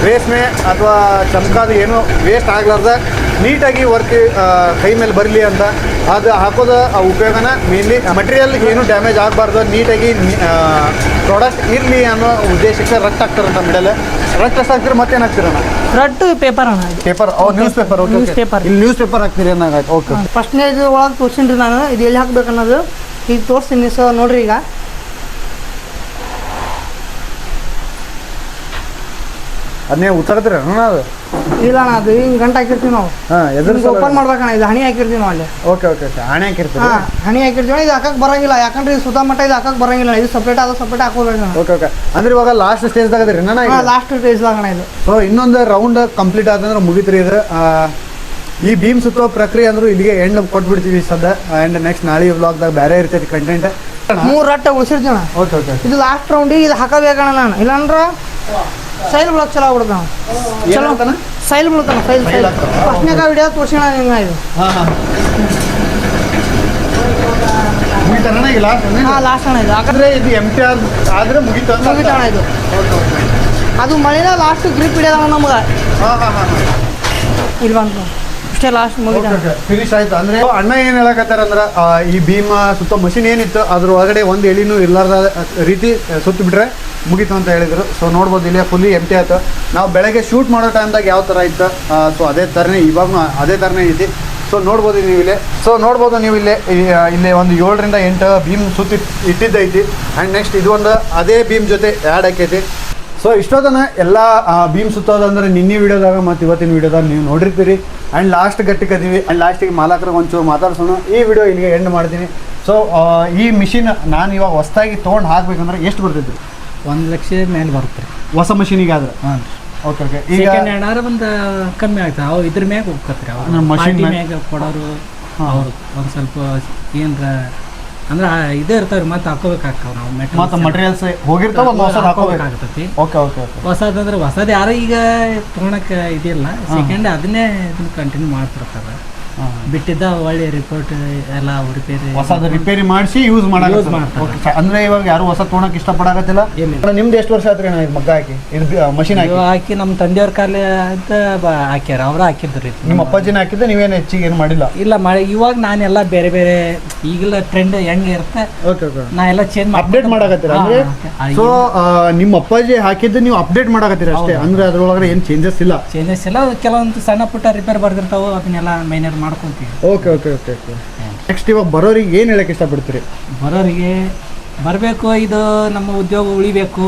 ರೇಷ್ಮೆ ಅಥವಾ ಚಮಕಾದು ಏನು ವೇಸ್ಟ್ ಆಗ್ಲಾರ್ದ ನೀಟಾಗಿ ವರ್ಕ್ ಕೈ ಮೇಲೆ ಬರಲಿ ಅಂತ ಅದು ಹಾಕೋದ ಉಪಯೋಗನ ಮೇನ್ಲಿ ಮಟೀರಿಯಲ್ ಏನು ಡ್ಯಾಮೇಜ್ ಆಗಬಾರ್ದು ನೀಟಾಗಿ ಪ್ರಾಡಕ್ಟ್ ಇರಲಿ ಅನ್ನೋ ಉದ್ದೇಶಕ್ಕೆ ರಟ್ ಹಾಕ್ತಾರಂತ ಮಿಡಲ್. ರಟ್ ಎಷ್ಟು ಹಾಕ್ತೀರಿ ಮತ್ತೇನು ಹಾಕ್ತೀರಣ್ಣ? ರಟ್ಟು ಪೇಪರ್ ಅಣ್ಣ. Paper news paper. News paper. ಇಲ್ಲಿ ನ್ಯೂಸ್ ಪೇಪರ್ ಹಾಕ್ತೀರಿ ಅನ್ನೋದು. ಓಕೆ. ಫಸ್ಟ್ನೇದು ಒಳಗೆ ತೋರಿಸಿನ್ರಿ ನಾನು. ಇದು ಎಲ್ಲಿ ಹಾಕ್ಬೇಕು ಅನ್ನೋದು ಈಗ ತೋರಿಸ್ತೀನಿ. ಸೊ ನೋಡ್ರಿ ಈಗ ಅದನ್ನೇ ಉತ್ತಾಗತ್ತೀರ ಅದು ಇಲ್ಲ ಅಣ್ಣ ಅದು ಹಿಂಗೆ ಗಂಟು ಹಾಕಿರ್ತೀವಿ ನಾವು. ಹಾಂ ಎದುರು ಓಪನ್ ಮಾಡ್ಬೇಕಣ್ಣ, ಇದು ಹಣಿ ಹಾಕಿರ್ತೀವಿ ನಾವು ಅಲ್ಲಿ. ಓಕೆ ಓಕೆ ಓಕೆ ಹಣೆ ಹಾಕಿರ್ತೀರಿ. ಹಾಂ ಹಣಿ ಹಾಕಿರ್ತೀವಿ. ಇದು ಹಾಕಕ್ಕೆ ಬರಂಗಿಲ್ಲ, ಯಾಕಂದ್ರೆ ಇದು ಸುತ್ತಮುತ್ತ ಇದು ಹಾಕಕ್ಕೆ ಬರಂಗಿಲ್ಲ. ಇದು ಸಪ್ರೇಟ್ ಅದು ಸಪ್ರೇಟ್ ಹಾಕೋಬೇಕು. ಓಕೆ ಓಕೆ ಅಂದ್ರೆ ಇವಾಗ ಲಾಸ್ಟ್ ಸ್ಟೇಜ್ದಾಗ ಅದ್ರಿ ಲಾಸ್ಟ್ ಸ್ಟೇಜ್ದಾಗ ಅಣ್ಣ ಇದು. ಸೊ ಇನ್ನೊಂದು ರೌಂಡ್ ಕಂಪ್ಲೀಟ್ ಆದಂದ್ರೆ ಮುಗಿತ್ರಿ ಇದು. ಈ ಬೀಮ್ ಸುತ್ತೋ ಪ್ರಕ್ರಿಯೆ ಅಂದ್ರೂ ಇಲ್ಲಿಗೆ ಎಂಡ್ ಕೊಟ್ಬಿಡ್ತೀವಿ ಸದ್ಯ. ಆ್ಯಂಡ್ ನೆಕ್ಸ್ಟ್ ನಾಳೆ ವ್ಲಾಗ್ದಾಗ ಬೇರೆ ಇರ್ತೈತಿ ಕಂಟೆಂಟ್. 3 ರಟ್ಟ ಉಳಿಸಿರ್ತೀವಿ ಅಣ್ಣ. ಓಕೆ ಓಕೆ ಇದು ಲಾಸ್ಟ್ ರೌಂಡಿಗೆ ಇದು ಹಾಕಬೇಕಣ್ಣ ನಾನು, ಇಲ್ಲಾಂದ್ರೆ ಸೈಲ್ ಬ್ಲಾಕ್ ಚಲೋ ಆಗ್ಬಿಡ್ತಾನ. ಚಲೋ ಸೈಲ್ ಬೀಳ್ತಾನ. ಸೈಲ್ ಫಸ್ಟ್ನಾಗ ವಿಡಿಯೋ ತೋರ್ಸೋಣ ಹಿಂಗೆ ಇದು. ಹಾಂ ಹಾಂ ಮುಗಿತಾನ ಈಗ ಲಾಸ್ಟ್. ಹಾಂ ಲಾಸ್ಟ್ ಅಣ್ಣ ಇದು. ಯಾಕಂದ್ರೆ ಇದು ಎಂಟಿ ಆದ್ರೆ ಮುಗಿತು ಮುಗಿತಣ್ಣ ಇದು. ಅದು ಮಳೆನ ಲಾಸ್ಟ್ ಗ್ರಿಪ್ ಹಿಡಿಯೋಣ ನಮ್ಗೆ. ಹಾಂ ಹಾಂ ಹಾಂ ಇಲ್ಲಿ ಬಂತು ಇಷ್ಟೇ ಲಾಸ್ಟ್ ಮುಗಿತ ಫಿನಿಶ್ ಆಯ್ತು. ಅಂದ್ರೆ ಅಣ್ಣ ಏನು ಹೇಳಕತ್ತಾರ ಅಂದ್ರೆ ಈ ಭೀಮ ಸುತ್ತ ಮಷಿನ್ ಏನಿತ್ತು ಅದ್ರ ಒಳಗಡೆ ಒಂದು ಎಳಿನೂ ಇರ್ಲಾರ್ದ ರೀತಿ ಸುತ್ತು ಬಿಟ್ರೆ ಮುಗೀತು ಅಂತ ಹೇಳಿದರು. ಸೊ ನೋಡ್ಬೋದು ಇಲ್ಲಿ ಫುಲ್ಲಿ ಎಂಟಿ ಆಯ್ತು. ನಾವು ಬೆಳಗ್ಗೆ ಶೂಟ್ ಮಾಡೋ ಟೈಮ್ದಾಗ ಯಾವ ಥರ ಇತ್ತು ಸೊ ಅದೇ ಥರನೇ ಇವಾಗೂ ಅದೇ ಥರನೇ ಐತಿ. ಸೊ ನೋಡ್ಬೋದು ನೀವು ಇಲ್ಲೇ. ಸೊ ನೋಡ್ಬೋದು ನೀವು ಇಲ್ಲೇ ಒಂದು 7 ರಿಂದ 8 ಭೀಮ್ ಸುತ್ತಿ ಇಟ್ಟಿದ್ದೈತಿ. ಆ್ಯಂಡ್ ನೆಕ್ಸ್ಟ್ ಇದು ಒಂದು ಅದೇ ಭೀಮ್ ಜೊತೆ ಆ್ಯಡ್ ಆಕೈತಿ. ಸೊ ಇಷ್ಟೊತ್ತನ ಎಲ್ಲ ಭೀಮ್ ಸುತ್ತೋದಂದ್ರೆ ನಿನ್ನೆ ವೀಡಿಯೋದಾಗ ಮತ್ತು ಇವತ್ತಿನ ವೀಡಿಯೋದಾಗ ನೀವು ನೋಡಿರ್ತೀರಿ. ಆ್ಯಂಡ್ ಲಾಸ್ಟ್ ಗಟ್ಟಿಗದೀವಿ. ಆ್ಯಂಡ್ ಲಾಸ್ಟಿಗೆ ಮಾಲಕರಿಗೆ ಒಂಚೂರು ಮಾತಾಡ್ಸೋಣ. ಈ ವಿಡಿಯೋ ಇಲ್ಲಿಗೆ ಎಂಡ್ ಮಾಡ್ತೀನಿ. ಸೊ ಈ ಮಿಷಿನ್ ನಾನು ಇವಾಗ ಹೊಸದಾಗಿ ತೊಗೊಂಡು ಹಾಕ್ಬೇಕಂದ್ರೆ ಎಷ್ಟು ಬರ್ತೈತಿ? 1 ಲಕ್ಷ ಮೇಲೆ ಬರುತ್ತೆ ರೀ ಹೊಸ ಮಷೀನಿಗೆ ಆದ್ರೆ. ಹಾಂ ಓಕೆ ಓಕೆ. ಈಗ ಸೆಕೆಂಡ್ ಹ್ಯಾಂಡ್ ಆದ್ರೆ ಒಂದು ಕಮ್ಮಿ ಆಗ್ತದೆ. ಅವು ಇದ್ರ ಮ್ಯಾಗ ಹೋಗ್ತತ್ರಿ ಅವ್ರು machine ಮ್ಯಾಗ ಕೊಡೋರು. ಅವ್ರು ಒಂದು ಸ್ವಲ್ಪ ಏನರ ಅಂದ್ರೆ ಇದೇ ಇರ್ತಾವ್ರಿ, ಮತ್ತೆ ಹಾಕೋಬೇಕಾಗ್ತಾವ ನಾವು ಮತ್ತು ಮಟೀರಿಯಲ್ಸ್ ಹೋಗಿರ್ತಾವ ಹೊಸದು ಹಾಕೋಬೇಕಾಗ್ತತಿ. Okay okay okay. ಹೊಸದಂದ್ರೆ ಹೊಸದು ಯಾರು ಈಗ ತೊಗೊಳಕ್ಕೆ ಇದಿಲ್ಲ. ಸೆಕೆಂಡ್ ಅದನ್ನೇ ಇದನ್ನ ಕಂಟಿನ್ಯೂ ಮಾಡ್ತಿರ್ತಾರೆ. ಬಿಟ್ಟಿದ್ದ ಒಳ್ಳೆ ರಿಪೋರ್ಟ್ ಎಲ್ಲ ರಿಪೇರಿ ಹೊಸದು ರಿಪೇರಿ ಮಾಡಿಸಿ ಯೂಸ್ ಮಾಡಕ್ಕೆ ಓಕೆ. ಅಂದ್ರೆ ಇವಾಗ ಯಾರು ಹೊಸ ತೊಗೊಳಕ್ಕೆ ಇಷ್ಟಪಡಾಕತ್ತಿಲ್ಲ. ನಿಮ್ದು ಎಷ್ಟು ವರ್ಷ ಆತ್ರಿ ಇದು ಮಗ್ಗ ಹಾಕಿ ಇದು ಮಷಿನ್ ಹಾಕಿ ನಮ್ಮ ತಂದೆಯವ್ರ ಕಾಲ ಅಂತ ಹಾಕ್ಯಾರ. ಅವ್ರ ಹಾಕಿದ್ರು. ನಿಮ್ಮ ಅಪ್ಪಾಜಿನ ಹಾಕಿದ್ದೆ, ನೀವೇನು ಹೆಚ್ಚಿಗೆ ಏನು ಮಾಡಿಲ್ಲ? ಇಲ್ಲ ಇವಾಗ ನಾನೆಲ್ಲ ಬೇರೆ ಬೇರೆ ಈಗೆಲ್ಲ ಟ್ರೆಂಡ್ ಹೆಂಗೆ ಇರುತ್ತೆ ಓಕೆ ಓಕೆ ನಾ ಎಲ್ಲ ಚೇಂಜ್ ಅಪ್ಡೇಟ್ ಮಾಡಾಕತ್ತೀರ. ಅಂದ್ರೆ ಸೊ ನಿಮ್ಮ ಅಪ್ಪಾಜಿ ಹಾಕಿದ್ದು ನೀವು ಅಪ್ಡೇಟ್ ಮಾಡಾಕತ್ತೀರ ಅಷ್ಟೇ. ಅಂದ್ರೆ ಅದ್ರೊಳಗಡೆ ಏನು ಚೇಂಜಸ್ ಇಲ್ಲ. ಚೇಂಜಸ್ ಇಲ್ಲ. ಕೆಲವೊಂದು ಸಣ್ಣ ಪುಟ್ಟ ರಿಪೇರ್ ಬರ್ದಿರ್ತಾವೆ, ಅದನ್ನೆಲ್ಲ ಮೈನರ್ ಮಾಡ್ಕೊಂತೀವಿ. Okay okay okay okay. Next ಇವಾಗ ಬರೋರಿಗೆ ಏನು ಹೇಳಕ್ಕೆ ಇಷ್ಟಪಡ್ತೀರಿ? ಬರೋರಿಗೆ ಬರಬೇಕು, ಇದು ನಮ್ಮ ಉದ್ಯೋಗ ಉಳಿಬೇಕು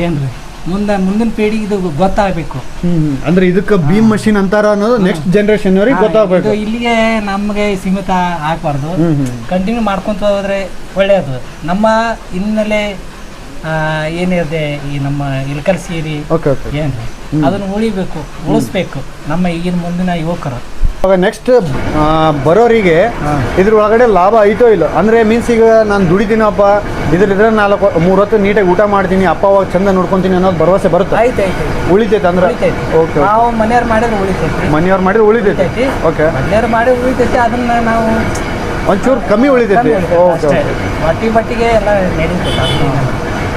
ಏನ್ರಿ, ಮುಂದಿನ ಪೀಳಿಗೆ ಇದು ಗೊತ್ತಾಗಬೇಕು. ಅಂದ್ರೆ ಇದಕ್ಕೆ ಬೀಮ್ ಮಷಿನ್ ಅಂತಾರ ಅನ್ನೋದು ನೆಕ್ಸ್ಟ್ ಜನರೇಷನ್ ಅವ್ರಿಗೆ ಗೊತ್ತಾಗಬೇಕು. ಇಲ್ಲಿಗೆ ನಮಗೆ ಸೀಮಿತ ಆಗ್ಬಾರ್ದು. ಕಂಟಿನ್ಯೂ ಮಾಡ್ಕೊಂತ ಹೋದ್ರೆ ಒಳ್ಳೆಯದು. ನಮ್ಮ ಹಿನ್ನೆಲೆ ಏನಿದೆ ಈ ನಮ್ಮ ಇಲ್ಕಲ್ ಸೀರಿ ಏನ್ರಿ ಅದನ್ನು ಉಳಿಸ್ಬೇಕು ನಮ್ಮ ಈಗಿನ ಮುಂದಿನ ಯುವಕರು. ಇವಾಗ ನೆಕ್ಸ್ಟ್ ಬರೋರಿಗೆ ಇದ್ರೊಳಗಡೆ ಲಾಭ ಐತೋ ಇಲ್ಲ? ಅಂದರೆ ಮೀನ್ಸ್ ಈಗ ನಾನು ದುಡಿತೀನಪ್ಪ, ಇದ್ರ 3 ಹೊತ್ತು ನೀಟಾಗಿ ಊಟ ಮಾಡ್ತೀನಿ, ಅಪ್ಪ ಅವಾಗ ಚಂದ ನೋಡ್ಕೊತೀನಿ ಅನ್ನೋದು ಭರವಸೆ ಬರುತ್ತೆ? ಉಳಿತೈತೆ ಅಂದ್ರೆ ಓಕೆ. ನಾವು ಮನೆಯವ್ರು ಮಾಡಿದ್ರೆ ಉಳಿತೈತಿ. ಮನೆಯವ್ರು ಮಾಡಿದ್ರೆ ಉಳಿತೈತಿ. ಓಕೆ. ಮನೆಯವ್ರು ಮಾಡಿದ್ರೆ ಉಳಿತೈತಿ. ಅದನ್ನ ನಾವು ಒಂಚೂರು ಕಮ್ಮಿ ಉಳಿತೈತಿ. ಓಕೆ. ಬಟ್ಟಿಗೆ ಎಲ್ಲ ನಡೀತೈತಿ.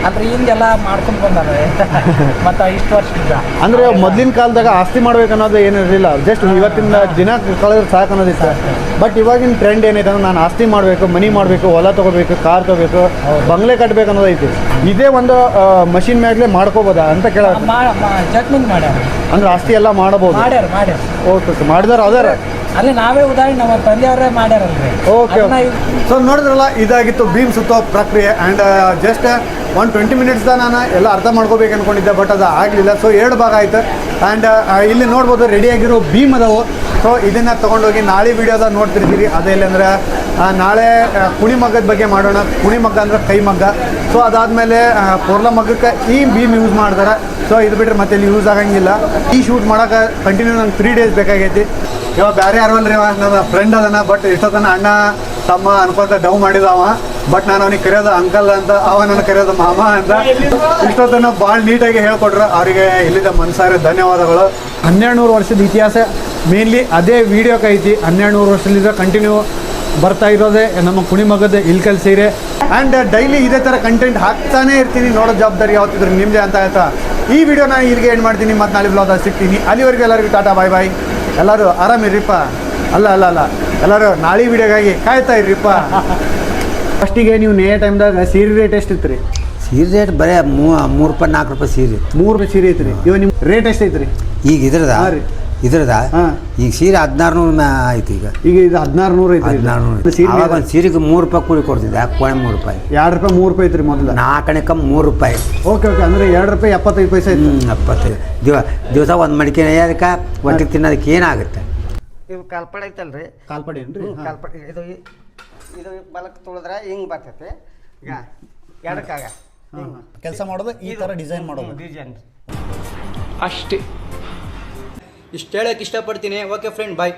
ಅಂದ್ರೆ ಹಿಂಗೆಲ್ಲ ಮಾಡ್ಕೊಂಡು ಬಂದಾರೆ ಮತ್ತು ಇಷ್ಟು ವರ್ಷದಿಂದ. ಅಂದರೆ ಮೊದಲಿನ ಕಾಲದಾಗ ಆಸ್ತಿ ಮಾಡ್ಬೇಕು ಅನ್ನೋದು ಏನಿರಲಿಲ್ಲ, ಜಸ್ಟ್ ಇವತ್ತಿನ ದಿನ ಕಳೆದ್ರೆ ಸಾಕು ಅನ್ನೋದಿತ್ತು. ಬಟ್ ಇವಾಗಿನ ಟ್ರೆಂಡ್ ಏನೈತೆ ಅಂದ್ರೆ ನಾನು ಆಸ್ತಿ ಮಾಡಬೇಕು, ಮನಿ ಮಾಡಬೇಕು, ಹೊಲ ತೊಗೋಬೇಕು, ಕಾರ್ ತೊಗೋಬೇಕು, ಬಂಗ್ಲೆ ಕಟ್ಟಬೇಕು ಅನ್ನೋದೈತಿ. ಇದೇ ಒಂದು ಮಷಿನ್ ಮ್ಯಾಗ್ಲೇ ಮಾಡ್ಕೋಬೋದಾ ಅಂತ ಕೇಳ? ಜಟ್ಮೆಂಟ್ ಮಾಡ್ಯಾರ. ಅಂದ್ರೆ ಆಸ್ತಿ ಎಲ್ಲ ಮಾಡಬಹುದು. ಮಾಡ್ಯಾರ. Okay okay. ಮಾಡಿದಾರ ಅದಾರ ಅಲ್ಲಿ ನಾವೇ ಉದಾಹರಣೆ ನಮ್ಮ ತಂದೆಯವರೇ ಮಾಡ್ಯಾರಲ್ರಿ. ಓಕೆ. ಸೊ ನೋಡಿದ್ರಲ್ಲ, ಇದಾಗಿತ್ತು ಭೀಮ್ ಸುತ್ತೋ ಪ್ರಕ್ರಿಯೆ. ಆ್ಯಂಡ್ ಜಸ್ಟ್ 120 ಮಿನಿಟ್ಸ್ದ ನಾನು ಎಲ್ಲ ಅರ್ಥ ಮಾಡ್ಕೋಬೇಕು ಅಂದ್ಕೊಂಡಿದ್ದೆ, ಬಟ್ ಅದು ಆಗಲಿಲ್ಲ. ಸೊ 2 ಭಾಗ ಆಯಿತು. ಆ್ಯಂಡ್ ಇಲ್ಲಿ ನೋಡ್ಬೋದು ರೆಡಿಯಾಗಿರೋ ಭೀಮ್ ಅದಾವು. ಸೊ ಇದನ್ನು ತೊಗೊಂಡೋಗಿ ನಾಳೆ ವೀಡಿಯೋದಾಗ ನೋಡ್ತಿರ್ತೀರಿ. ಅದೇ ಇಲ್ಲಂದ್ರೆ ನಾಳೆ ಕುಣಿ ಮಗ್ಗದ ಬಗ್ಗೆ ಮಾಡೋಣ. ಕುಣಿ ಮಗ್ಗ ಅಂದ್ರೆ ಕೈ ಮಗ್ಗ. ಸೊ ಅದಾದಮೇಲೆ ಪೊರ್ಲ ಮಗ್ಗಕ್ಕೆ ಈ ಭೀಮ್ ಯೂಸ್ ಮಾಡ್ತಾರೆ. ಸೊ ಇದು ಬಿಟ್ಟರೆ ಮತ್ತೆ ಇಲ್ಲಿ ಯೂಸ್ ಆಗಂಗಿಲ್ಲ. ಈ ಶೂಟ್ ಮಾಡೋಕೆ ಕಂಟಿನ್ಯೂ ನಂಗೆ 3 ಡೇಸ್ ಬೇಕಾಗೈತಿ. ಇವಾಗ ಬೇರೆ ಯಾರು ಅಲ್ರಿ, ನನ್ನ ಫ್ರೆಂಡ್ ಅದನ್ನ. ಬಟ್ ಇಷ್ಟೊತ್ತನ ಅಣ್ಣ ತಮ್ಮ ಅನ್ಕೊಂತ ಡೌ ಮಾಡಿದವ. ಬಟ್ ನಾನು ಅವನಿಗೆ ಕರೆಯೋದು ಅಂಕಲ್ ಅಂತ, ಅವ ನನ್ನ ಕರೆಯೋದು ಮಾಮ ಅಂತ. ಇಷ್ಟೊತ್ತನ ಭಾಳ ನೀಟಾಗಿ ಹೇಳ್ಕೊಟ್ರು. ಅವರಿಗೆ ಇಲ್ಲಿದ್ದ ಮನಸಾರೆ ಧನ್ಯವಾದಗಳು. 1200 ವರ್ಷದ ಇತಿಹಾಸ ಮೇನ್ಲಿ ಅದೇ ವೀಡಿಯೋಕ್ಕೆ ಐತಿ. 1200 ವರ್ಷದಿಂದ ಕಂಟಿನ್ಯೂ ಬರ್ತಾ ಇರೋದೇ ನಮ್ಮ ಕುಣಿಮಗದ ಇಲ್ಕಲ್ ಸೀರೆ. ಆ್ಯಂಡ್ ಡೈಲಿ ಇದೇ ಥರ ಕಂಟೆಂಟ್ ಹಾಕ್ತಾನೇ ಇರ್ತೀನಿ. ನೋಡೋ ಜವಾಬ್ದಾರಿ ಯಾವತ್ತಿದ್ರು ನಿಮ್ಮದೇ ಅಂತ ಆಯ್ತಾ. ಈ ವಿಡಿಯೋನ ಇಲ್ಲಿಗೆ ಎಂಡ್ ಮಾಡ್ತೀನಿ. ಮತ್ತು ನಾಳೆ ಬ್ಲಾಗ್ದಾಗ ಸಿಗ್ತೀನಿ. ಅಲ್ಲಿವರೆಗೂ ಎಲ್ಲರಿಗೂ ಟಾಟಾ ಬಾಯ್ ಬಾಯ್. ಎಲ್ಲರೂ ಆರಾಮಿರ್ರಿಪ್ಪ. ಅಲ್ಲ ಎಲ್ಲರೂ ನಾಳೆ ವಿಡಿಯೋಗಾಗಿ ಕಾಯ್ತಾ ಇರ್ರಿಪ್ಪ. ಫಸ್ಟಿಗೆ ನೀವು ನೇ ಟೈಮ್ದಾಗ ಸೀರೆ ರೇಟ್ ಎಷ್ಟಿತ್ತು ರೀ? ಸೀರೆ ರೇಟ್ ಬರೀ 3 ರೂಪಾಯಿ 4 ರೂಪಾಯಿ ಸೀರೆ. 3 ರೂಪಾಯಿ ಸೀರೆ ಐತ್ರಿ. ಇವಾಗ ನಿಮ್ಮ ರೇಟ್ ಎಷ್ಟು ಐತ್ರಿ ಈಗ? ಇದ್ರದ ಹಾಂ ರೀ ಇದ್ರದ ಹಾಂ ಈಗ ಸೀರೆ 1600 ಆಯ್ತು ಈಗ ಈಗ ಇದು 1600 ಐತ್ರಿ ಇದು. 1600 ಸೀರೆ ಆವಾಗ ಒಂದು ಸೀರೆಗೆ 3 ರೂಪಾಯಿ ಕೂಲಿ ಕೊಡ್ತಿದ್ದೆ ಕೋಣೆ 3 ರೂಪಾಯಿ 2 ರೂಪಾಯಿ 3 ರೂಪಾಯಿ ಐತ್ರಿ ಮೊದಲು. 4 3 ರೂಪಾಯಿ. ಓಕೆ ಓಕೆ ಅಂದರೆ 2 ರೂಪಾಯಿ 75 ಪೈಸೆ ಐತಿ. 75 ದಿವಸ ಒಂದು ಮಡಿಕೆ ಅದಕ್ಕೆ ಒಟ್ಟಿಗೆ ತಿನ್ನೋದಕ್ಕೆ ಏನಾಗುತ್ತೆ. ಇದು ಕಾಲ್ಪಡ ಐತಲ್ರಿ, ಕಾಲ್ಪಡಿ ಏನ್ರಿ? ಕಾಲ್ಪಡ ಇದು ಇದು ಬಲಕ್ಕೆ ತುಳಿದ್ರೆ ಹಿಂಗೆ ಬರ್ತೈತೆ. ಈಗ ಎಡಕ್ಕಾಗ ಕೆಲಸ ಮಾಡೋದು ಈ ಥರ ಡಿಸೈನ್ ಮಾಡೋದು. ಡಿಸೈನ್ ಅಷ್ಟೇ. ಇಷ್ಟು ಹೇಳೋಕ್ಕೆ ಇಷ್ಟಪಡ್ತೀನಿ. ಓಕೆ ಫ್ರೆಂಡ್, ಬಾಯ್.